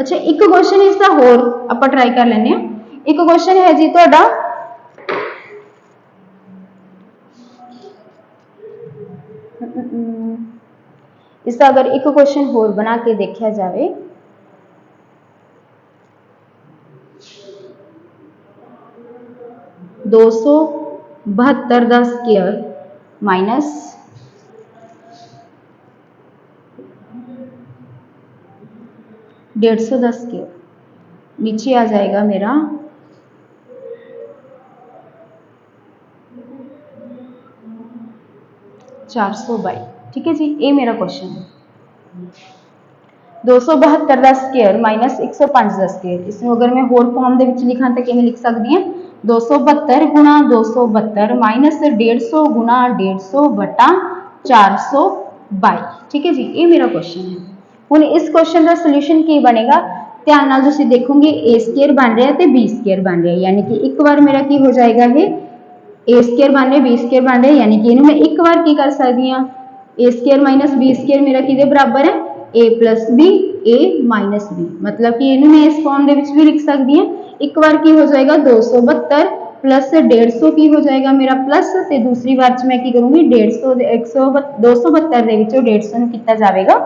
अच्छा, एक क्वेश्चन इसका होर आप ट्राई कर लेने। एक क्वेश्चन है जी तुहाडा इसका अगर एक क्वेश्चन होर बना के देखा जाए, 272 का स्क्वायर माइनस 150 का स्क्वायर, नीचे आ जाएगा मेरा 422। ठीक है जी, ये मेरा क्वेश्चन है। 272 का स्क्वायर माइनस 105 का स्क्वायर, इसमें अगर मैं होर फॉर्म दे विच लिखां तो किवें लिख सकती हैं? 272 गुणा 272 माइनस 150 गुणा 150 बटा 422। ठीक है जी, ये मेरा क्वेश्चन है। हुण इस क्वेश्चन का सोल्यूशन की बनेगा, ध्यान नाल तुसीं देखोगे ए स्क्वायर बन रहा है तो बी स्क्वायर बन रहा है, यानी कि एक बार मेरा की हो जाएगा ये ए स्क्वायर बन रहा है बी स्क्वायर बन रहा है, यानी कि इन्हें मैं एक बार की कर सकती हाँ, ए स्क्वायर माइनस बी स्क्वायर मेरा किहदे बराबर है? ए प्लस बी ए माइनस बी, मतलब कि इन्हें मैं इस फॉर्म दे विच भी लिख सकती हूँ। एक बार की हो जाएगा 272 प्लस 150 की हो जाएगा मेरा प्लस, तो दूसरी बार मैं की करूँगी 272 दे विचों 150 नूं किया जाएगा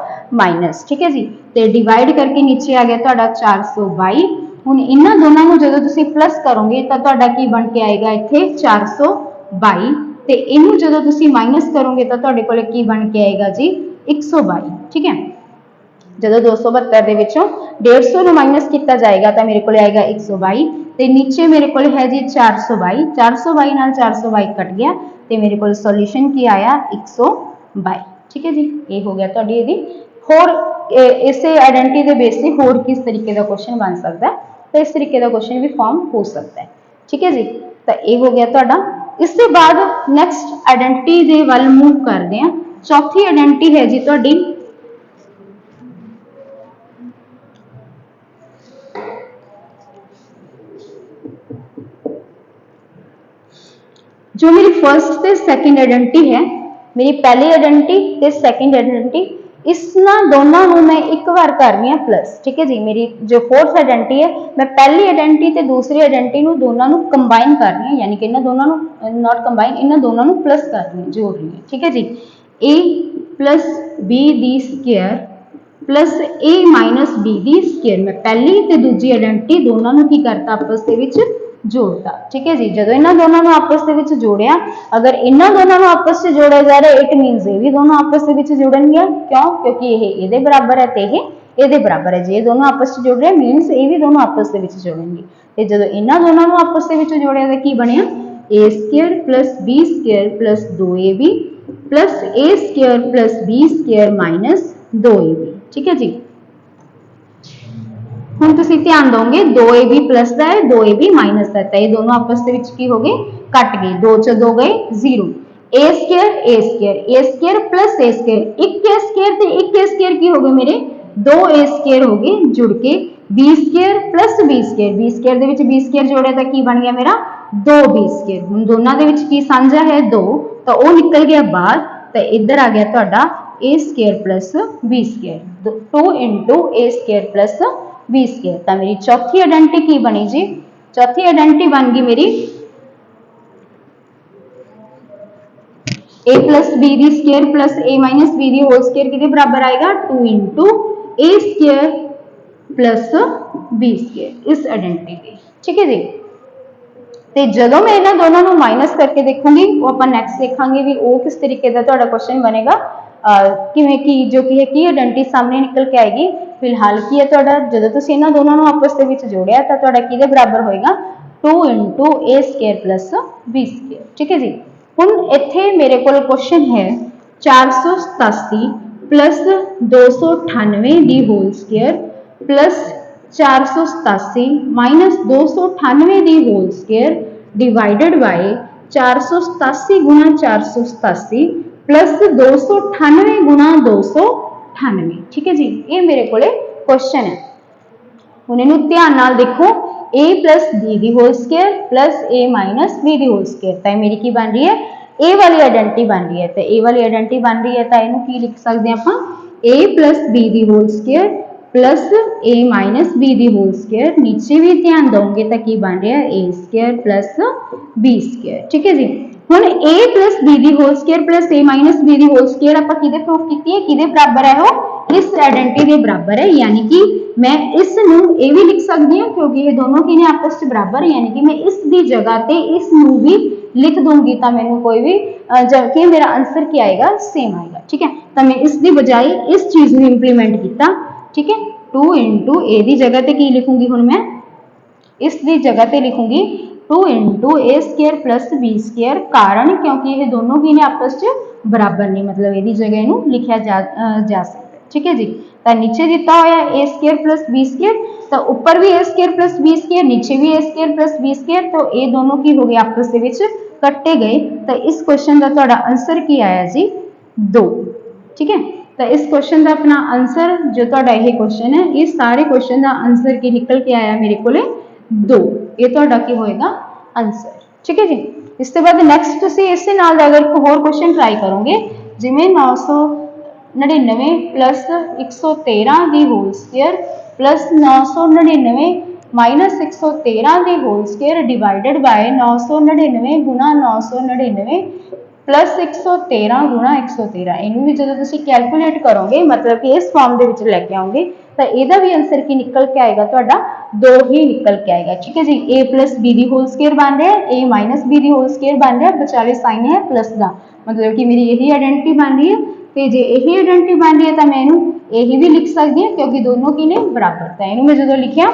माइनस। ठीक है जी, तो डिवाइड करके नीचे आ गया तुहाडा 422। हुण इन्हां दोनों को जदों तुसीं प्लस करोगे तो तुहाडा की बन के आएगा इत्थे 422, ते इनू जदों तुसीं माइनस करोगे तो तुहाडे कोल की बन के आएगा जी 122। ठीक है, जदों 272 दे विचों 150 नूं माइनस किया जाएगा तो मेरे को आएगा 122, ते नीचे मेरे को है जी 422, 422 नाल 422 कट गया तो मेरे को सॉल्यूशन की आया 122। ठीक है जी, ये हो गया तुहाडी इहदी होर इस आइडेंटिटी के बेस से होर किस तरीके का क्वेश्चन बन सकता है, तो इस तरीके का क्वेश्चन भी फॉर्म हो सकता है। ठीक है जी, तो ये हो गया तुहाडा। इसके बाद नैक्सट आइडेंटिटी के वल मूव करते हैं। चौथी आइडेंटिटी है जी तुहाडी जो मेरी फर्स्ट ते सैकेंड आइडेंटिटी है, मेरी पहली आइडेंटिटी ते सैकेंड आइडेंटिटी, इसना दोनों को मैं एक बार कर रही हूँ प्लस। ठीक है जी, मेरी जो फोर्थ आइडेंटिटी है मैं पहली आइडेंटिटी ते दूसरी आइडेंटिटी दोनों को कंबाइन कर रही हूँ, यानी कि इन्होंने दोनों नॉट कंबाइन, इन्होंने दोनों को प्लस कर रही हूँ, जोड़ रही हूँ। ठीक है जी, ए प्लस बी दी square plus a minus B दी स्क्वायर, मैं पहली ते दूजी आइडेंटिटी दोनों को की करता आपस के विच जोड़ता। ठीक है जी, जो इन्होंने दोनों को आपस के विच जोड़िया, अगर इन्होंने दोनों को आपस से जोड़ा जा रहा है इट मीनस ये भी दोनों आपस के विच जुड़नगे, क्यों? क्योंकि ये बराबर है तो ये बराबर है, जे दोनों आपस से जुड़ रहे मीनस ये भी दोनों आपस के विच जुड़ेंगे, तो जो इन्होंने दोनों को आपस के विच जोड़िया तो की बनया a square plus B square plus 2ab plus a square plus B square minus 2ab। ठीक है जी, हुण तुसीं ध्यान दोगे 2ab प्लस का है 2ab माइनस का है, तो ये दोनों आपस के विच की हो गए कट गए, 2 च 2 गए 0, ए स्क्वायर प्लस ए स्क्वायर, एक ए स्क्वायर ते एक ए स्क्वायर की हो गए मेरे 2 ए स्क्वायर हो गए जुड़ के, b square plus B square दे विच बी स्क्वायर जोड़े तो की बन गया मेरा 2 बी स्क्वायर, हुण दोनों दे विच की साझा है 2 तो वो निकल गया बाहर, तो इधर आ गया तुहाडा a square plus B square, 2 into a square plus B square. तो मेरी चौथी आइडेंटिटी की बनी जी, चौथी आइडेंटिटी बन गई मेरी ए प्लस बी दी square plus a minus B दी होल स्क्वायर कितने बराबर आएगा 2 into a square plus B square, इस आइडेंटिटी की। ठीक है जी, तो जो मैं इन्होंने दोनों को माइनस करके देखूंगी वो आप नैक्सट देखांगे भी वो किस तरीके का तुहाडा क्वेश्चन बनेगा, किवें की जो कि है की आइडेंटिटी सामने निकल के आएगी। फिलहाल की है तुहाडा जदों तुसीं इन्हां दोनों को आपस के विच जोड़िया तो तुहाडा किहदे बराबर होएगा 2 into a square plus B square. ठीक है जी, हुण इत्थे मेरे कोल क्वेश्चन है 487 प्लस 298 दी होल स्क्वायर प्लस 487 माइनस 298 दी होल स्क्वायर डिवाइडेड बाय 487 गुणा 487 प्लस 298 गुणा 298। ठीक है जी, ये मेरे को क्वेश्चन है। ਹੁਣ ਇਹਨੂੰ ਧਿਆਨ ਨਾਲ ਦੇਖੋ, a plus b the whole square plus a minus b the whole square, ਤਾਂ ਇਹ ਮੇਰੀ ਕੀ ਬਣ ਰਹੀ ਹੈ, a ਵਾਲੀ ਆਇਡੈਂਟੀ ਬਣ ਰਹੀ ਹੈ। ਤੇ a ਵਾਲੀ ਆਇਡੈਂਟੀ ਬਣ ਰਹੀ ਹੈ ਤਾਂ ਇਹਨੂੰ ਕੀ ਲਿਖ ਸਕਦੇ ਆਪਾਂ, a plus b the whole square plus a minus b the whole square, ਨੀਚੇ ਵੀ ਧਿਆਨ ਦੋਗੇ ਤਾਂ ਕੀ ਬਣ ਰਿਹਾ, a square plus b square. ਠੀਕ ਹੈ ਜੀ, ਹੁਣ a plus b the whole square plus a minus b the whole square ਆਪਾਂ ਕਿਹਦੇ ਪ੍ਰੂਫ ਕੀਤੀ ਹੈ, ਕਿਹਦੇ ਬਰਾਬਰ ਹੈ, ਉਹ ਇਸ ਆਇਡੈਂਟੀ ਦੇ ਬਰਾਬਰ ਹੈ। यानी कि मैं इस नू ए भी लिख सकती हूँ क्योंकि ये दोनों की ने आपस में बराबर, यानी कि मैं इस दी जगह पे इस नू भी लिख दूंगी तो मैंने कोई भी जबकि मेरा आंसर क्या आएगा, सेम आएगा। ठीक है, तो मैं इस दी बजाय इस चीज को इंप्लीमेंट किया। ठीक है, 2 इंटू ए की जगह पे की लिखूंगी, हूँ मैं इस दी जगह पे लिखूंगी 2 into a square plus B square, कारण क्योंकि ये दोनों की ने आपस में बराबर नहीं, मतलब यदि जगह इनू लिखा जा सकता। ठीक है जी, तो नीचे दिता होया ए स्केयर प्लस बी स्केयर, तो ऊपर भी ए स्केयर प्लस बी स्केयर, नीचे भी ए स्केयर प्लस बी स्केयर, तो ये दोनों की हो गए आपस में कट्टे गए। तो इस क्वेश्चन का तुहाडा आंसर की आया जी, 2। ठीक है, तो इस क्वेश्चन का अपना आंसर जो तुहाडा यह क्वेश्चन है, ये सारे क्वेश्चन का आंसर की निकल के आया मेरे को 2, ये तुहाडा की होएगा आंसर। ठीक है जी, इसके बाद नैक्सट तुसीं इस नाल दा अगर एक होर क्वेश्चन ट्राई करोगे, जिवें 999 प्लस 113 की होल स्केयर प्लस 999 माइनस 113 की होल स्केयर डिवाइडेड बाय 999 गुणा 999 प्लस 113 गुणा 113, इनू भी जो तुम कैलकुलेट करोगे, मतलब कि इस फॉर्म के लैके आओगे, तो यदा भी आंसर की निकल के आएगा, तुहाडा 2 ही निकल के आएगा। ठीक है जी, a प्लस बी की होल स्केयर बन रहा है, a माइनस बी की होल स्केयर बन रहा है, विचाले साइन है प्लस का, मतलब कि मेरी यही आइडेंटिटी बन रही है। तो जो यही आइडेंटिटी बन रही है तो मैं यही भी लिख सकती हूँ क्योंकि दोनों की ने बराबर, तो इनू मैं जो लिखिया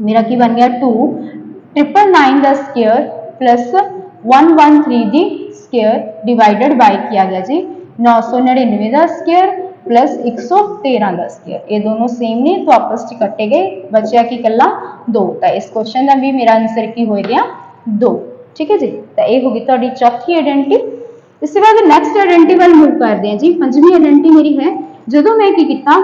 मेरा की बन गया 2 999 का स्केयर प्लस 113 की स्केयर डिवाइडेड बाय किया गया जी 999 का स्केयर प्लस 113 का स्केयर, ये दोनों सेम ने तो आपस में कट्टे गए, बचा की कला 2। तो इस क्वेश्चन का भी मेरा आंसर की हो गया 2। ठीक है जी, तो ये होगी तुहाडी चौथी आइडेंटिटी। इसके बाद नैक्सट आइडेंटिटी वाल मूव करते हैं जी। पंजवीं आइडेंटिटी मेरी है, जो मैं की किया,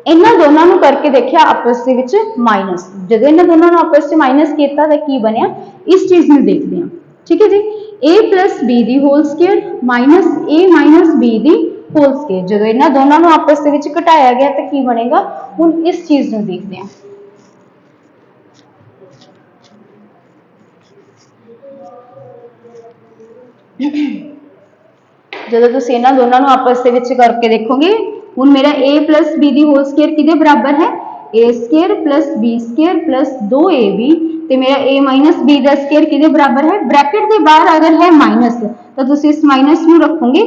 इन्होंने दोनों करके देखा आपस के माइनस, जो इन्होंने दोनों आपस में माइनस किया तो की बनया, इस चीज़ में देखते हैं। ठीक है जी, a प्लस बी की whole square minus a minus B की होल स्केयर, जो इन्होंने दोनों आपस में घटाया गया तो की बनेगा, हम इस चीज़ में देखते हैं। जो तुम इन्होंने दोनों आपस के करके देखोगे, हूँ मेरा a प्लस बी की होल स्केयर कि बराबर है, a square plus B square plus 2ab, तो मेरा a माइनस बी का स्केयर कि बराबर है, ब्रैकेट के बाहर अगर है माइनस तो तुम इस माइनस में रखोगे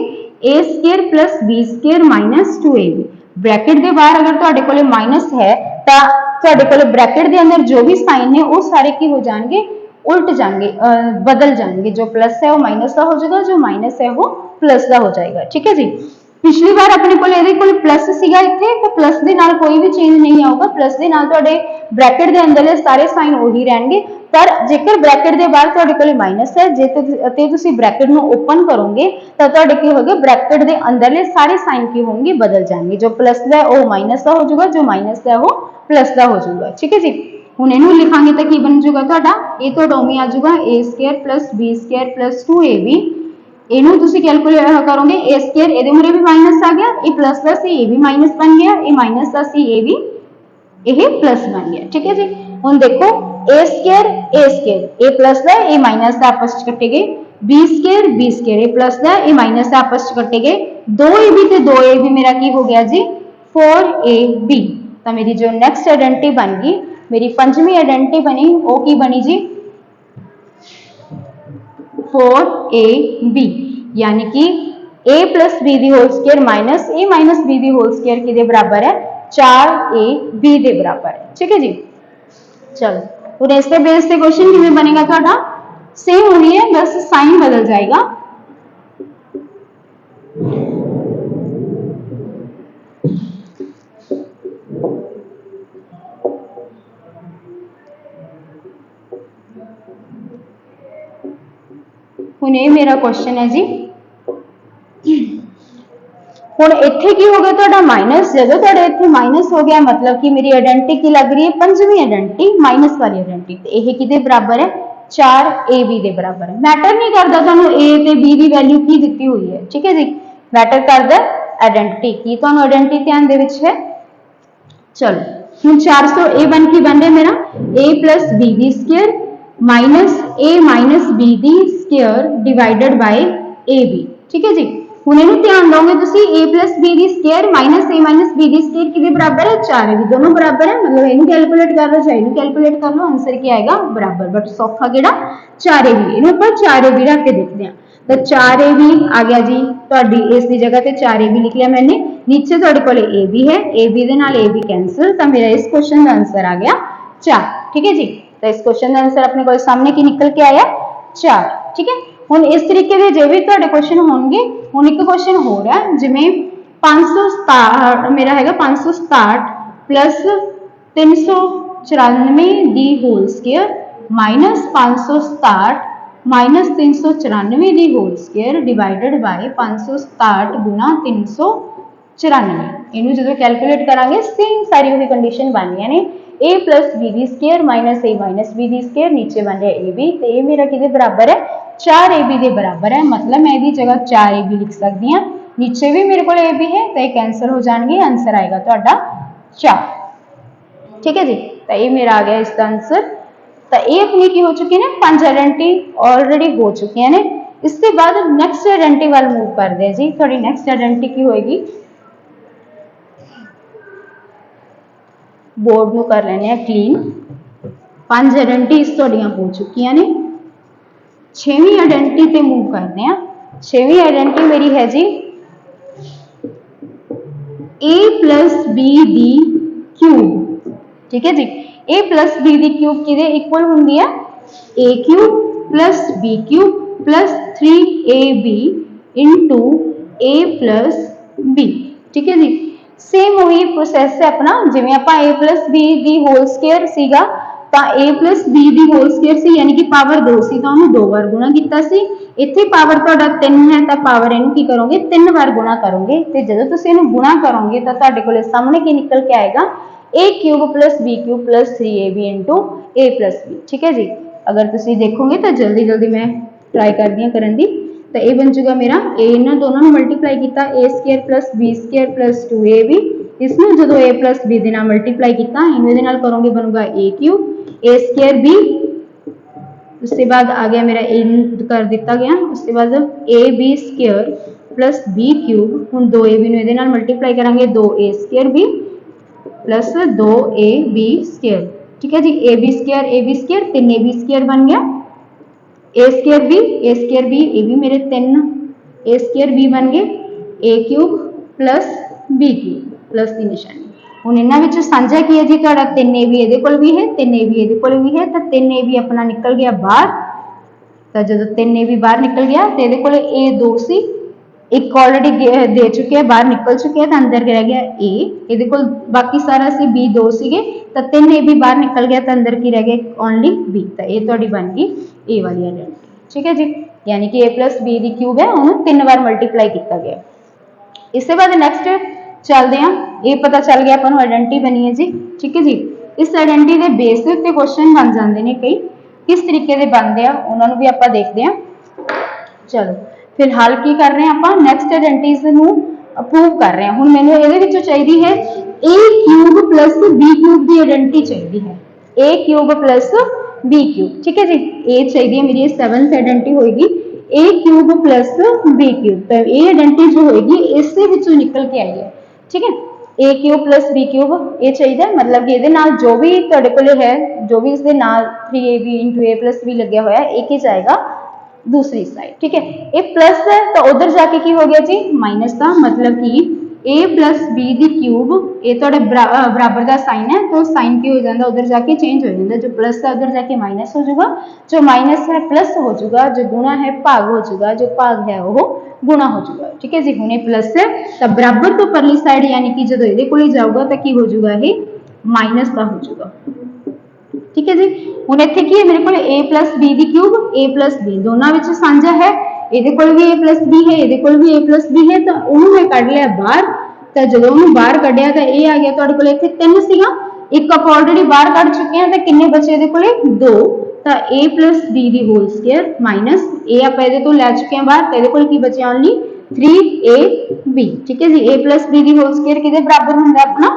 a square plus B square minus 2ab, bracket के बाहर अगर तुहाडे कोले माइनस है तो तुहाडे कोले ब्रैकेट के अंदर जो भी साइन है वो सारे की हो जाएंगे, उल्ट जाएंगे, बदल जाएंगे, जो प्लस है वो माइनस का हो जाएगा, जो माइनस है वो प्लस का हो जाएगा। ठीक है जी, पिछली बार अपने को प्लस सीगा इत्थे, तो प्लस के नाल कोई भी चेंज नहीं आऊगा, प्लस के नाल तुहाडे ब्रैकेट के अंदरले सारे साइन वही रहेंगे, पर जेकर ब्रैकेट के बाहर तुहाडे कोल माइनस है, जे ते तुसीं ब्रैकेट नूं ओपन करोगे तो तुहाडे की होगा, ब्रैकेट के अंदरले सारे साइन की होंगे बदल जाएंगे, जो प्लस का है वो माइनस का हो जाएगा, जो माइनस का है वो प्लस का हो जाएगा। ठीक है जी, हुण इहनूं लिखांगे तो की बन जाऊगा तुहाडा, ये तो उवें आ जाऊगा a square plus B square plus 2ab, इनू तुसी कैलकुलेट करोगे ए स्केयर ए मुरे भी माइनस आ गया, ये प्लस का सी ए भी माइनस बन गया, ये माइनस का सी ए भी ये प्लस बन गया। ठीक है जी, हुण देखो ए स्केयर ए प्लस का ए माइनस का आपस में कट्टे गए, बी स्केयर ए प्लस का ए माइनस का आपस में कट्टे गए, 2ab ते 2ab मेरा की हो गया जी 4ab। तो मेरी जो नैक्सट आइडेंटिटी बन गई, मेरी पंजवीं आइडेंटिटी बनी, वो की बनी जी 4ab, यानी कि a प्लस बी की whole square minus a minus B की होल स्केयर के बराबर है 4ab के बराबर है। ठीक है जी, चलो और इसके बेस से क्वेश्चन किवें बनेगा तुहाडा, सेम होनी है, बस साइन बदल जाएगा। हुण ये मेरा क्वेश्चन है जी। हुण इत्थे की हो गया तुहाडा माइनस, जदों तुहाडे इत्थे माइनस हो गया मतलब कि मेरी आइडेंटिटी की लग रही है पंजवीं आइडेंटिटी माइनस वाली आइडेंटिटी, ते इह किहदे बराबर है 4ab दे बराबर है। मैटर नहीं करता तुहानूं a ते b की वैल्यू की दित्ती हुई है, ठीक है जी, मैटर करदा आइडेंटिटी की तुहानूं आइडेंटिटी ध्यान दे विच है। चलो हुण 400 ए बन के बन रहा मेरा a प्लस बी दी square minus a minus B दी square divided by a b, ठीक है जी। हुण इहनूं ध्यान दोगे तुसीं a प्लस बी दी square minus a minus B दी स्केयर किहदे बराबर है 4ab, दोनों बराबर है मतलब इहनूं कैलकुलेट कर लो चाहे इहनूं कैलकुलेट कर लो, आंसर क्या आएगा बराबर, बट सौखा किहड़ा 4ab। इहनूं आपां 4ab रख के देखते हैं तो 4ab आ गया जी, तुहाडी इस दी जगह ते 4ab लिख लिया मैंने, नीचे तुहाडे कोले ab है, ab दे नाल ab कैंसल, तो मेरा इस क्वेश्चन का आंसर आ गया 4, ठीक है जी। तो इस क्वेश्चन का आंसर अपने को सामने की निकल के आया 4, ठीक है। हुण इस तरीके के जो भी तुहाडे क्वेश्चन होंगे, हुण एक क्वेश्चन हो रहा है जिवें 567 मेरा हैगा 567 प्लस 394 दी होल स्केयर माइनस 567 माइनस 394 दी होल स्केयर डिवाइडेड बाय 567 गुना 394, इनू जो कैलकुलेट करांगे सेम सारी वही कंडीशन बन रही ने a प्लस बी दी square minus a minus B दी स्केयर, नीचे बन रहा ए बी, तो ये मेरा किहदे बराबर है 4ab के बराबर है, मतलब मैं इसकी जगह 4ab लिख सकती हाँ, नीचे भी मेरे को ab है तो ये कैंसल हो जाएंगे, आंसर आएगा तुहाडा 4, ठीक है जी। तो ये मेरा आ गया इसका आंसर। तो ये अपनी की हो चुकी है ना 5 आइडेंटिटी ऑलरेडी हो चुकी है ने। इसके बाद नैक्सट आइडेंटिटी वाल मूव करते हैं जी, थोड़ी नैक्सट आइडेंटिटी की होएगी, बोर्ड में कर लेने क्लीन। 5 आइडेंटिटीज तुहाडियां हो चुकी ने, 6वीं आइडेंटिटी ते मूव करते हैं। 6वीं आइडेंटिटी मेरी है जी a प्लस बी दी क्यूब, ठीक है जी। a प्लस बी दी क्यूब किहदे इक्वल हुंदी है a cube plus b cube plus 3ab into a plus b, ठीक है जी। सेम वही प्रोसैस है अपना जिवें आपां a प्लस बी दी होल स्केयर सीगा ਤਾਂ a प्लस b ਦੀ होल स्केयर सी यानी कि पावर 2 सी तो ਉਹਨੂੰ 2 ਵਾਰ गुणा ਕੀਤਾ ਸੀ, ਇੱਥੇ पावर ਤੁਹਾਡਾ 3 है तो पावर ਇਹਨੂੰ ਕੀ ਕਰੋਗੇ 3 ਵਾਰ गुणा करोगे, ਤੇ ਜਦੋਂ ਤੁਸੀਂ ਇਹਨੂੰ गुणा करोगे ਤਾਂ ਤੁਹਾਡੇ ਕੋਲੇ ਸਾਹਮਣੇ ਕੀ ਨਿਕਲ ਕੇ ਆਏਗਾ a cube plus b cube plus 3ab into a plus b, ठीक है जी। अगर ਤੁਸੀਂ देखोगे तो जल्दी जल्दी मैं ट्राई करदी हां करन दी, तो ये बन जाएगा मेरा a इन्हां दोनों ਨੂੰ मल्टीप्लाई किया a square plus b square plus 2ab, इसमें जो a प्लस b ਦੇ ਨਾਲ मल्टीप्लाई किया इन्हें दे नाल करोगे बनूगा a cube a square b, उसके बाद आ गया मेरा इन कर दिता गया, उसके बाद a b square plus b cube, हुण 2ab ਨੂੰ ਇਹਦੇ ਨਾਲ मल्टीप्लाई करांगे 2a square b plus 2ab square, ठीक है जी। a b square 3ab square बन गया, a स्क्वायर b ये भी मेरे 3 a स्क्वायर b बन गए, a cube plus b cube plus की निशानी। हुण इन्हां विच साझा की है जी तुहाडा 3ab इहदे कोल भी है 3ab इहदे कोल भी है, तो 3ab अपना निकल गया बाहर, तो जदों 3ab बाहर निकल गया तो इहदे कोल a 2 सी, एक ऑलरेडी दे चुके हैं बाहर निकल चुके हैं, तो अंदर रह गया a, इहदे कोल बाकी सारा सी b 2 सीगे तो 3ab बाहर निकल गया तो अंदर की रह गया ओनली b, तो ये तुहाडी बन गई a वाली आइडेंटिटी, ठीक है जी। यानी कि a plus b the cube है उन्होंने 3 बार मल्टीप्लाई किया गया। इसके बाद नैक्सट चलते हैं, ये पता चल गया अपन आइडेंटिटी बनी है जी, ठीक है जी। इस आइडेंटिटी के बेस के उत्ते क्वेश्चन बन जाते हैं कई, किस तरीके के बनते हैं उन्होंने भी आप देखते हैं। चलो फिलहाल की कर रहे हैं आप नैक्सट आइडेंटिटीज को प्रूव कर रहे हैं। हुण मैनूं इहदे विचों चाहिदी है a cube plus b cube की आइडेंटिटी चाहिदी है, a cube plus b cube, ठीक है जी। a चाहिए है मेरी 7th आइडेंटिटी होगी a cube plus b cube, तो ये आइडेंटिटी जो होगी इससे विचों निकल के आई है, ठीक है। a cube plus b cube ये चाहिए, मतलब कि ये जो भी तुहाडे कोल है जो भी इसके नाल 3ab into a plus b लग्या होया एक ही जाएगा दूसरी साइड, ठीक है। ये प्लस है तो उधर जाके की हो गया जी माइनस का, मतलब कि a plus b the cube ये थोड़े बराबर का साइन है तो साइन की हो जाता उधर जाके चेंज हो जाता, जो प्लस है उधर जाके माइनस हो जाएगा, जो माइनस है प्लस हो जाएगा, जो गुणा है भाग हो जाएगा, जो भाग है वो गुणा हो जाएगा, ठीक है जी। हुणे प्लस है तो बराबर तो परली साइड यानी कि जो ये कोल जाऊगा तो की हो जाएगा ये माइनस का हो जाएगा, ठीक है जी। ਹੁਣ ਇੱਥੇ ਕੀ ਹੈ ਮੇਰੇ ਕੋਲ a plus b the cube a plus b ਦੋਨਾਂ ਵਿੱਚ ਸਾਂਝਾ ਹੈ, ਇਹਦੇ ਕੋਲ ਵੀ a plus b ਹੈ, ਇਹਦੇ ਕੋਲ ਵੀ a plus b ਹੈ, ਤਾਂ ਉਹਨੂੰ ਮੈਂ ਕੱਢ ਲਿਆ ਬਾਹਰ। ਤਾਂ ਜਦੋਂ ਉਹਨੂੰ ਬਾਹਰ ਕੱਢਿਆ ਤਾਂ ਇਹ ਆ ਗਿਆ ਤੁਹਾਡੇ ਕੋਲ ਇੱਥੇ 3 ਸੀਗਾ, ਇੱਕ ਆਪਾਂ ਆਲਰੇਡੀ ਬਾਹਰ ਕੱਢ ਚੁੱਕੇ ਹਾਂ, ਤਾਂ ਕਿੰਨੇ ਬਚੇ ਇਹਦੇ ਕੋਲੇ 2। ਤਾਂ a plus b the hole Square minus a ਆਪਾਂ ਇਹਦੇ ਤੋਂ ਲੈ ਚੁੱਕੇ ਹਾਂ ਬਾਹਰ, ਤਾਂ ਇਹਦੇ ਕੋਲ ਕੀ ਬਚਿਆ ਓਨਲੀ 3ab। ਠੀਕ ਹੈ ਜੀ, a plus b the hole Square ਕਿਹਦੇ ਬਰਾਬਰ ਹੁੰਦਾ ਆਪਣਾ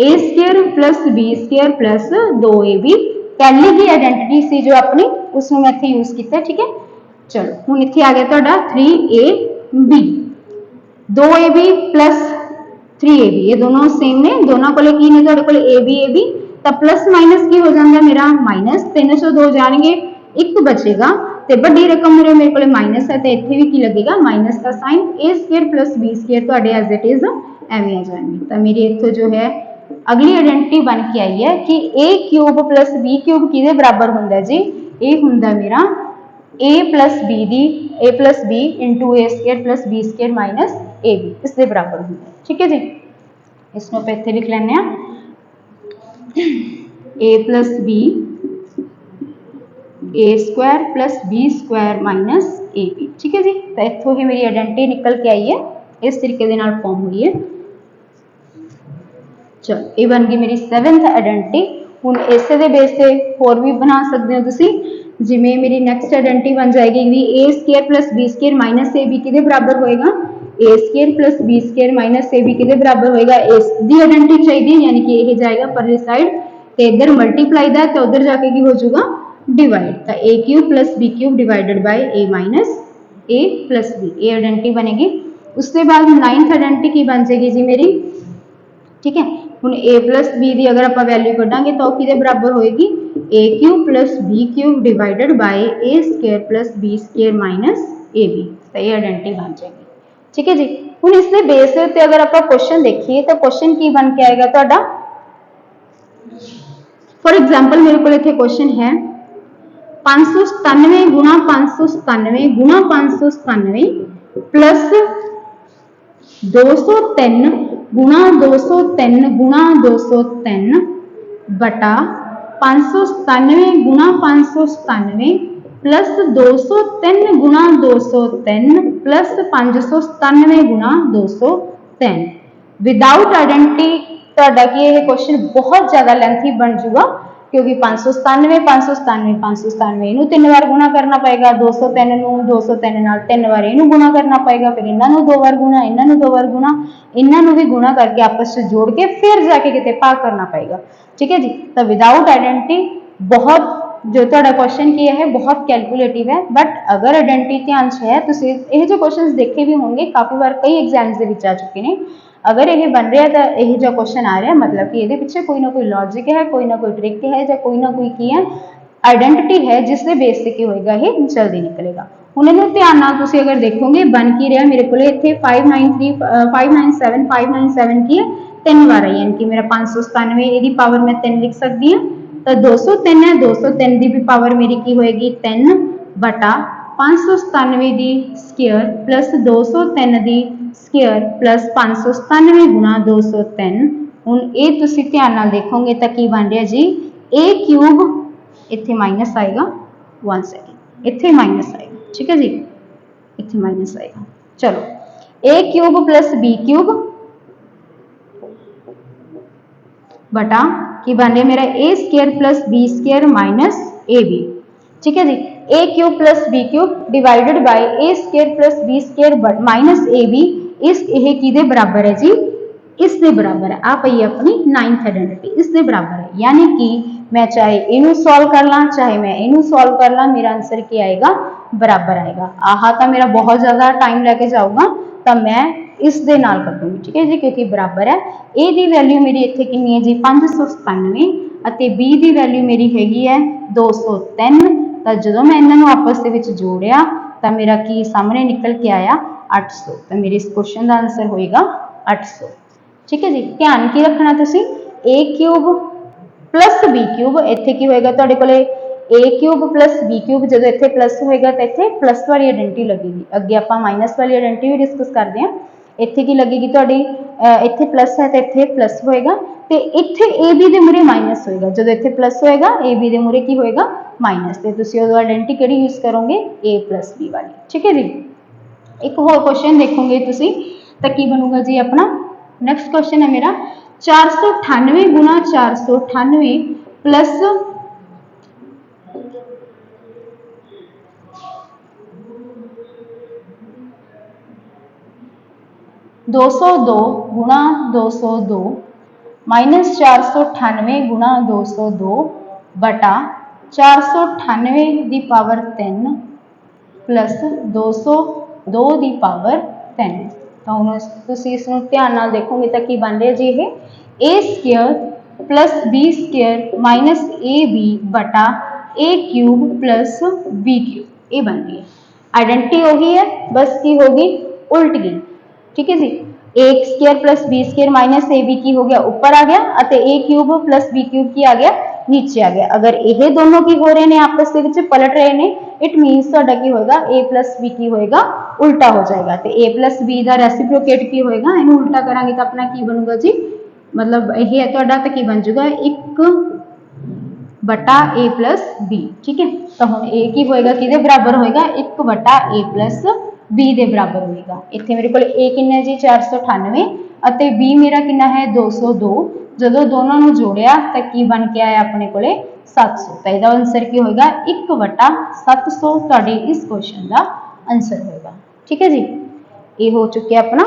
a square plus b square plus 2ab। पहली ही आइडेंटिटी सी जो अपनी उसमें मैं इत्थे यूज किया। ठीक है, चलो हुण इत्थे आ गया तुहाडा 3ab 2ab प्लस 3ab, ये दोनों सेम ने, दोनों कोले की ने तुहाडे कोले ab तो प्लस माइनस की हो जाता मेरा माइनस, 3 चों 2 जाएंगे, एक बचेगा तो बड़ी रकम मेरे को माइनस है, तो इत्थे भी की लगेगा माइनस का sign, a square plus b square तुहाडे एज इट इज एवें आ जाएंगे। तो मेरी इत्थों जो है अगली आइडेंटिटी बन के आई है कि a cube plus b cube किहदे बराबर हुंदा जी, ये हुंदा मेरा a प्लस b दी a plus b into a square plus b square minus a b इसके बराबर हुंदा। ठीक है जी, इसको आप इत्थे लिख लैंदे आ a plus b a square plus b square minus a b। ठीक है जी, तो इत्थों ही मेरी आइडेंटिटी निकल के आई है, इस तरीके दे नाल फॉर्म हुई है। चलो ये बन गई मेरी 7th आइडेंटिटी। हुण इसे दे बेस से होर भी बना सकते हो तुसी, जिवें मेरी नैक्सट आइडेंटिटी बन जाएगी भी a square plus b square minus a b किहदे बराबर होएगा, a square plus b square minus a b किहदे बराबर होएगा, इस दी आइडेंटिटी चाहिए, यानी कि ये जाएगा परली साइड ते इधर मल्टीप्लाई दा ते उधर जाके की हो जाऊगा डिवाइड, तो a cube plus b cube divided bye a minus a plus b, ये आइडेंटिटी बनेगी। उसके बाद 9th आइडेंटिटी की बन जाएगी जी मेरी, ठीक है, हुण a प्लस b की अगर आप वैल्यू कढ़ांगे तो किहदे बराबर होएगी a cube plus b cube divided bye a square plus b square minus a b, तो ये आइडेंटिटी बन जाएगी। ठीक है जी, हुण इसके बेस पे अगर आप क्वेश्चन देखिए तो क्वेश्चन की बन के आएगा तुहाडा, फॉर एग्जाम्पल मेरे को इत्थे क्वेश्चन है 597 गुणा 597 गुणा 597 प्लस 203 गुणा 203 गुणा 203 बटा 597 गुणा 597 प्लस 203 गुणा 203 प्लस 597 गुणा 203। विदाउट आइडेंटिटी तुहाडा की यह क्वेश्चन बहुत ज़्यादा लेंथी बन जूगा, क्योंकि 597 597 597 इनू 3 बार गुणा करना पएगा, 203 नू 203 नाल 3 बार इनू गुणा करना पएगा, फिर इन्हां नू 2 बार गुणा, इन्हां नू 2 बार गुणा, इन्हां नू भी गुणा करके आपस में जोड़ के फिर जाके किते भाग करना पएगा। ठीक है जी, तो विदाउट आइडेंटिटी बहुत जो तुहाडा क्वेश्चन की है बहुत कैलकुलेटिव है, बट अगर आइडेंटिटी ध्यान च है तुसीं इहो जो क्वेश्चन देखे भी होंगे, काफ़ी बार कई एग्जाम्स दे विच आ चुके हैं। अगर यह बन रहा है तो यह जो क्वेश्चन आ रहा है मतलब कि ये पिछे कोई ना कोई लॉजिक है, कोई ना कोई ट्रिक है, या कोई ना कोई की है आइडेंटिटी है जिसके बेस से की होएगा ये जल्दी निकलेगा। हुण इहनूं ध्यान नाल तुसीं अगर देखोगे बन की रहा मेरे को इत्थे 597 597 की है 3 बार आई, यानी कि मेरा 597 इहदी पावर मैं 3 लिख सकती हूँ, तो 203 है 203 की भी पावर मेरी की होएगी 3 बटा 597 की स्क्वायर प्लस 203 की स्क्वायर प्लस 597 गुणा 203। हुण ये तुसीं ध्यान नाल देखोगे तो की बन रहा जी a क्यूब, इत्थे माइनस आएगा 1 सेकेंड, इत्थे माइनस आएगा। ठीक है जी, इत्थे माइनस आएगा। चलो a cube plus b cube बटा की बन रहा मेरा a square plus b square minus ab। ठीक है जी, a cube plus b cube divided bye a square plus b square minus ab, इस यह किहदे बराबर है जी, इसके बराबर है। आ पई अपनी 9th आइडेंटिटी, इसके बराबर है, यानी कि मैं चाहे इनू सॉल्व कर ला चाहे मैं इनू सॉल्व कर ला, मेरा आंसर क्या आएगा बराबर आएगा। आहा तो मेरा बहुत ज़्यादा टाइम लेके जाऊगा, तो मैं इस दे नाल कर दूंगी। ठीक है जी, क्योंकि बराबर है। a की वैल्यू मेरी इत्थे कितनी है जी 597 और b की वैल्यू मेरी हैगी है 203, तो जो मैं इन्होंने आपस के जोड़िया तो मेरा की सामने निकल के आया 800, तो मेरे इस क्वेश्चन का आंसर होएगा 800। ठीक है जी, ध्यान की रखना तुसी a cube plus b cube इत्थे की होएगा तुहाडे कोले a cube plus b cube, जो इत्थे प्लस होएगा तो इत्थे प्लस वाली आइडेंटिटी लगेगी। अगे आपां माइनस वाली आइडेंटिटी भी डिस्कस करते हैं। ਇੱਥੇ ਕੀ ਲੱਗੇਗੀ ਤੁਹਾਡੀ ਇੱਥੇ ਪਲੱਸ ਹੈ ਤੇ ਇੱਥੇ ਪਲੱਸ ਹੋਏਗਾ ਤੇ ਇੱਥੇ ਏ ਬੀ ਦੇ ਮੂਹਰੇ ਮਾਈਨਸ ਹੋਏਗਾ। ਜਦੋਂ ਇੱਥੇ ਪਲੱਸ ਹੋਏਗਾ ਏ ਬੀ ਦੇ ਮੂਹਰੇ ਕੀ ਹੋਏਗਾ ਮਾਈਨਸ, ਤੇ ਤੁਸੀਂ ਉਦੋਂ ਆਇਡੈਂਟੀ ਕਿਹੜੀ ਯੂਜ਼ ਕਰੋਗੇ a plus b ਵਾਲੀ। ਠੀਕ ਹੈ ਜੀ। ਇੱਕ ਹੋਰ ਕੁਐਸਚਨ ਦੇਖੋਗੇ ਤੁਸੀਂ ਤਾਂ ਕੀ ਬਣੂਗਾ ਜੀ ਆਪਣਾ। ਨੈਕਸਟ ਕੁਐਸਚਨ ਹੈ ਮੇਰਾ 498 ਗੁਣਾ 498 प्लस 202 गुणा 202 माइनस 498 गुणा 202 बटा 498 की पावर 3 प्लस 202 की पावर 3। तो हम इसको ध्यान नाल देखोगे तो की बन रहा जी ये a square plus b square minus a b बटा a cube plus b cube ये बन रही है। आइडेंटिटी वही है बस की होगी उल्ट गई। ठीक है जी। A square plus b square minus a b की हो गया ऊपर आ गया और a cube plus b cube की आ गया नीचे आ गया। अगर ये दोनों की हो रहे हैं आपस में पलट रहे हैं इट मीनस ਤੁਹਾਡਾ ਕੀ होएगा ए प्लस बी की होएगा उल्टा हो जाएगा। तो ए प्लस बी का रेसिप्रोकेट की होएगा इन्हें उल्टा करांगे तो अपना की बनूगा जी मतलब यही है ਤੁਹਾਡਾ तो की बन जाएगा 1 बटा ए प्लस बी। ठीक है। तो हम ए की होएगा कि बराबर होएगा 1 बटा ए प्लस बी के बराबर होएगा। इतने मेरे को ए किन्ना जी 498 और बी मेरा किन्ना है 202। जो दोनों को जोड़िया तो की बन के आया अपने को 700। तो यदा आंसर की होएगा 1 बटा 700 तुहाडे इस क्वेश्चन का आंसर होएगा। ठीक है जी। ये हो चुके अपना।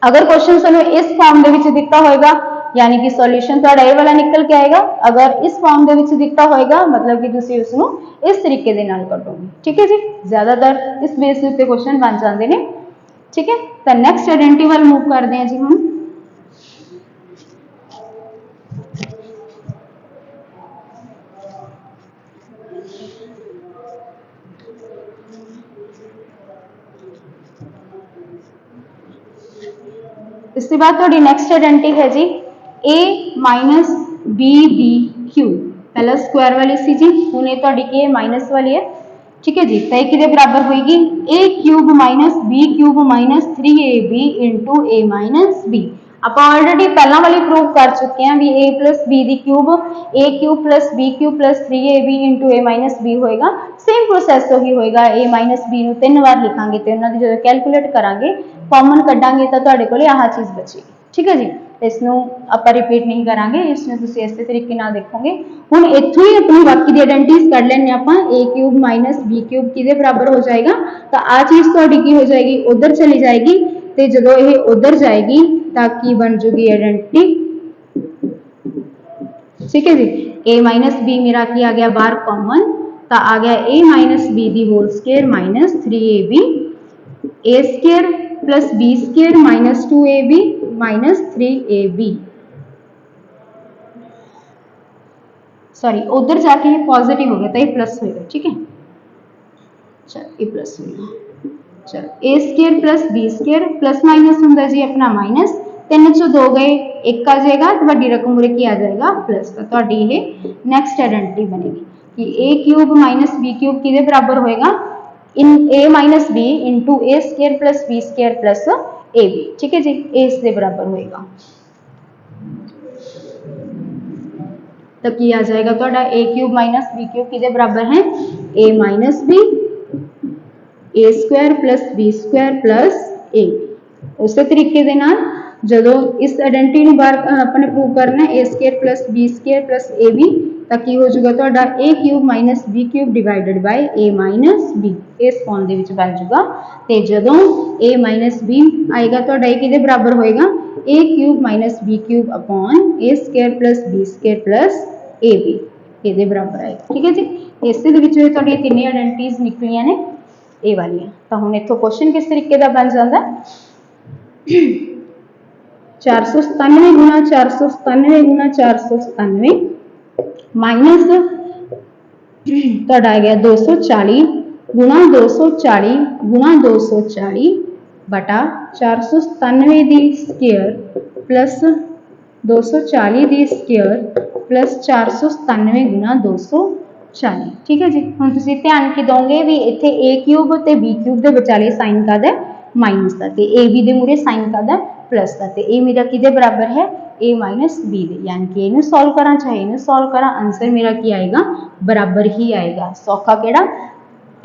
अगर क्वेश्चन तुहानू इस फॉर्म दे विच दिता होएगा यानी कि सॉल्यूशन तुहाडा ये वाला निकल के आएगा। अगर इस फॉर्म दे विच दिता होएगा मतलब कि तुसीं उसनू इस तरीके दे नाल करोगे। ठीक है जी। ज्यादातर इस बेस के क्वेश्चन बन जाते हैं। ठीक है। तो नैक्सट आइडेंटिटी वाल मूव करते हैं जी हम। इसके बाद थोड़ी नैक्सट आइडेंटिटी है जी a minus b b cube. पहला स्क्वायर वाली सी जी हूँ ये थोड़ी की माइनस वाली है। ठीक है जी। तो ये कि बराबर होएगी a cube minus b cube minus 3ab into a minus b. आप ऑलरेडी पहला वाली प्रूव कर चुके हैं भी a प्लस बी दी cube a cube plus b cube plus 3ab into a minus b होएगा। सेम प्रोसैस ही होएगा। a माइनस बी में 3 बार लिखांगे तो उन्होंने जो कैलकुलेट करांगे कॉमन कढ़ांगे तो तुहाडे कोल आह चीज़ बचेगी। ठीक है जी। इसनू आप रिपीट नहीं करांगे इसमें तुसीं इस तरीके नाल देखोगे। हुण इत्थों ही अपनी बाकी दी आइडेंटिटीज कढ लैणे आपां a cube minus b cube किहदे बराबर हो जाएगा तो आ चीज़ तुहाडी की हो जाएगी उधर चली जाएगी तो जदों ये उधर जाएगी तो की बन जूगी आइडेंटिटी। ठीक है जी। a माइनस बी मेरा की आ गया बाहर कॉमन तो आ गया a माइनस बी दी whole square minus 3ab a square plus B square minus 2ab minus 3ab। Sorry उधर जाके ये पॉजिटिव हो गया तो ये प्लस होगा। ठीक है। चलो ये प्लस होगा। चलो a square plus B square plus minus होंगे जी अपना माइनस 3 चो 2 गए 1 आ जाएगा तो बड़ी रकम मुरे की आ जाएगा प्लस। तो तुहाडी ये नैक्सट आइडेंटिटी बनेगी कि a cube minus b cube किहदे बराबर होएगा इन a minus b into a square plus B square plus a b. ठीक है जी। ए इसके बराबर होएगा तो की आ जाएगा तो a cube minus b cube किहदे बराबर है a minus b a square plus B square plus a. उस तरीके दे नाल जदों इस आइडेंटिटी नूं बाहर अपने प्रूव करना है a square plus B square plus a b तो की हो जाएगा तुहाडा a cube minus b cube divided by a minus b इस फॉर्म दे विच बन जाएगा। तो जदों ए माइनस बी आएगा तुहाडा ए किहदे बराबर होएगा a cube minus b cube upon a square plus B square plus a b इहदे बराबर आएगा। ठीक है जी। इस दे विच तुहाडी तीन आइडेंटिटीज निकलियां ने ए वाली। तो हुण इत्थों क्वेश्चन किस तरीके का बन जाता 497 गुणा 497 गुणा 497 माइनस तुहाडा आ गया 240 गुणा 240 गुणा 240 बटा 497 दी स्केयर प्लस 240 दी स्केयर प्लस 497 गुणा 240। ठीक है जी। हुण तुसीं ध्यान की दोगे भी इत्थे ए क्यूब ते बी क्यूब दे विचाले साइन का माइनस का, तो ए बी दे मूरे साइन का प्लस का, तो ए मेरा किदे बराबर है ए माइनस बी दे, यानी कि इनू सॉल्व करा चाहे इनू सॉल्व करा आंसर मेरा की आएगा बराबर ही आएगा। सौखा केड़ा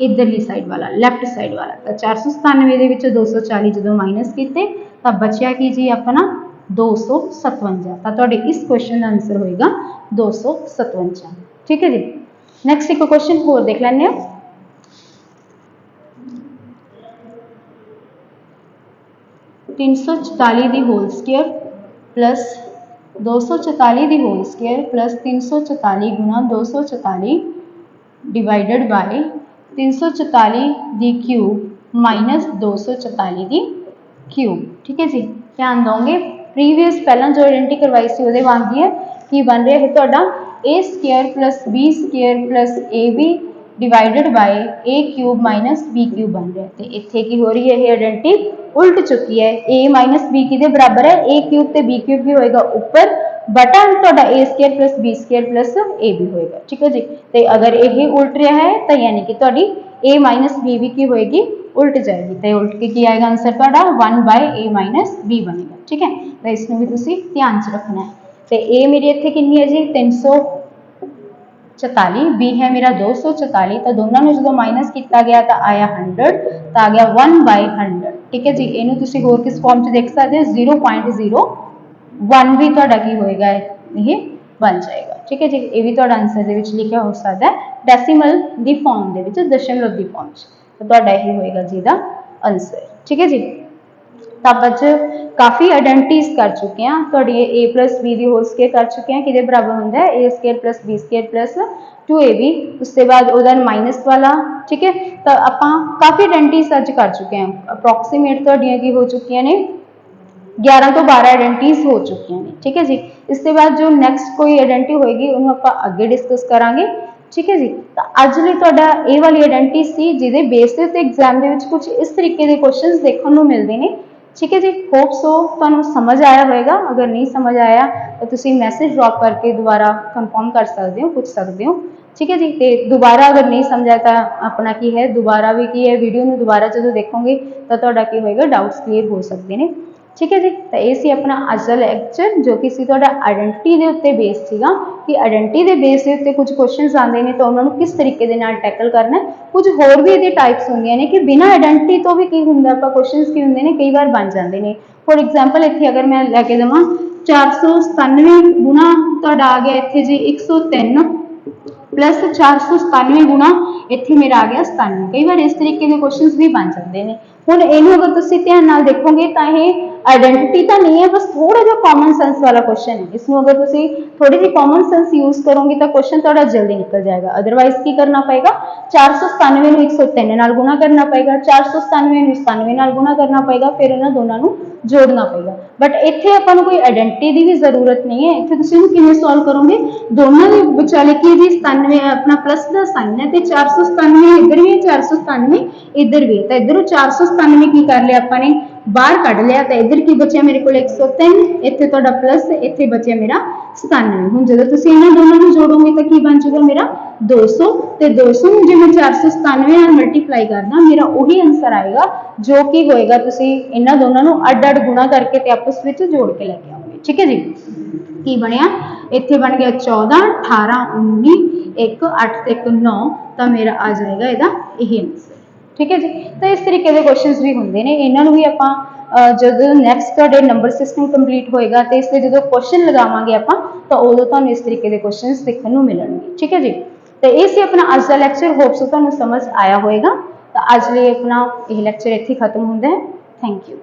इधरली साइड वाला लैफ्ट साइड वाला। तो 497 के 240 जो माइनस किए तो बचिया की जी अपना 257, तो तुहाडे इस क्वेश्चन का आंसर होएगा 257। ठीक है जी। नैक्सट एक क्वेश्चन होर देख लैंने 344 दी होल स्केयर प्लस 244 दी होल स्केयर प्लस 344 गुणा 244 डिवाइडेड बाय 344 दी क्यूब माइनस 244 दी क्यूब। ठीक है जी। ध्यान दोगे प्रीवियस पहला जो आइडेंटिटी करवाई सी उहदे वांग ही है कि बन रहा है तुहाडा a square plus B square plus a b divided by a cube minus b cube बन रहा है। तो इत्थे की हो रही है ये आइडेंटिटी उल्ट चुकी है, ए माइनस बी किहदे बराबर है ए क्यूब ते बी क्यूब भी होएगा ऊपर बटा तुहाडा a square plus B square plus a b होएगा। ठीक है जी। तो अगर यही उल्ट रहा है तो यानी कि तुहाडी ए माइनस बी भी की होएगी उल्ट जाएगी, तो उल्ट के की आएगा आंसर तुहाडा 1 बाय ए माइनस बी बनेगा। ठीक है। तो इसमें भी तुसी ध्यान च रखना है। तो ए मेरी इत्थे कितनी है जी 344, बी है मेरा 244, तो दोनों में जो माइनस किया गया तो आया 100, तो आ गया 1 बाय 100। ठीक है जी। इनू तुसी होर किस फॉर्म च देख सकते हो 0.01 भी तुहाडा की होएगा ये बन जाएगा। ठीक है जी। ये भी तुहाडा आंसर दे विच लिखा हो सकता है डेसीमल दी फॉर्म दे विच, दशमलव दी फॉर्म च, तो तुहाडा ये होएगा जी दा आंसर। ठीक है जी। तो आप अज काफ़ी आइडेंटिटीज कर चुके हैं, थोड़ी ए प्लस बी दी होल स्केयर कर चुके हैं कि बराबर होंगे a square plus B square plus 2ab, उसके बाद उधर माइनस वाला। ठीक है। तो आप काफ़ी आइडेंटिटीज अज कर चुके हैं, अप्रोक्सीमेट थोड़ियां की हो चुकी ने 11 तो 12 आइडेंटिटीज हो चुकी हैं। ठीक है जी। इसके बाद जो नैक्सट कोई आइडेंटिटी होएगी उन्होंने आप अगे डिस्कस करांगे। ठीक है जी। तो अज लिए तुहाडा ये वाली आइडेंटिटी सी जिहदे बेस ते एग्जाम दे विच कुछ इस तरीके के क्वेश्चन देखने को मिलते हैं। ठीक है जी। होप सो तुहानू समझ आया होएगा, अगर नहीं समझ आया तो तुसी मैसेज ड्रॉप करके दोबारा कन्फर्म कर सकते हो, पूछ सकते हो। ठीक है जी। तो दोबारा अगर नहीं समझा तो अपना की है दोबारा भी की है वीडियो में दोबारा जो देखोगे तो तुहाडा की होएगा डाउट्स क्लीयर हो सकते हैं। ठीक है जी। तो ये सी अपना अज का लैक्चर जो कि तुहाडा आइडेंटिटी के उत्ते बेस सीगा कि आइडेंटिटी के बेस के उत्ते कुछ क्वेश्चन आते हैं तो उन्होंने किस तरीके दे नाल टैकल करना है। कुछ होर भी ये टाइप्स होंगे ने कि बिना आइडेंटिटी तो भी की होंगे आप क्वेश्चन की होंगे ने कई बार बन जाते हैं। फॉर एग्जाम्पल इतने अगर मैं लैके देवां 497 गुणा तुहाडा आ गया इतने जी 103 प्लस 497 गुणा इतने मेरा आ गया 97, कई बार इस तरीके के क्वेश्चन भी बन जाते हैं। हुण इहनूं अगर तुसीं ध्यान नाल देखोगे तो यह आइडेंटिटी तो नहीं है, बस थोड़ा जिहा कॉमन सेंस वाला क्वेश्चन है। इसमें अगर तुसीं थोड़ी जी कॉमन सेंस यूज करोगे तो क्वेश्चन थोड़ा जल्दी निकल जाएगा। अदरवाइज की करना पएगा 497 नूं 103 नाल गुणा करना पएगा, 497 नूं 97 नाल गुणा करना पएगा, फिर इन्हां दोनों नूं जोड़ना पएगा। बट इत्थे आपां नूं कोई आइडेंटिटी की भी जरूरत नहीं है। इत्थे तुसीं इहनूं किवें सॉल्व करोगे, दोनों के विचाले की जी 97 अपना प्लस का साइन है तो 497 इधर भी है 497 इधर भी है, तो इधरों 497 की कर लिया आपने बाहर कढ़ लिया, तो इधर की बचा मेरे को 103, इत्थे तुहाडा प्लस इत्थे बचा मेरा 97। हुण जदों तुसीं इन्हां दोनों नूं जोड़ोगे तो की बन जाएगा मेरा 200, तो 200 नूं जे मैं 497 नाल मल्टीप्लाई करदा मेरा वही आंसर आएगा जो कि होएगा तुसीं इन्हां दोनों नूं अड-अड गुणा करके ते आपस विच जोड़ के लेके आओगे। ठीक है जी। की बनया इत्थे बन गया 14, 18, 19, 1, 8, 1, 9, तो मेरा आ जाएगा इहदा यही आंसर। ठीक है जी। तो इस तरीके के क्वेश्चन भी होंगे ने, इन्हों भी आप जो नैक्सट तुहाडे नंबर सिस्टम कंप्लीट होएगा तो इसलिए जो क्वेश्चन लगावांगे आप तो उदों तुहानूं इस तरीके के क्वेश्चन देखने को मिलेंगे। ठीक है जी। तो ये सी अपना अज का लैक्चर, होप सो तुहानूं समझ आया होएगा। तो अज लिए अपना यह लैक्चर इत्थे खत्म होंदा है। Thank you.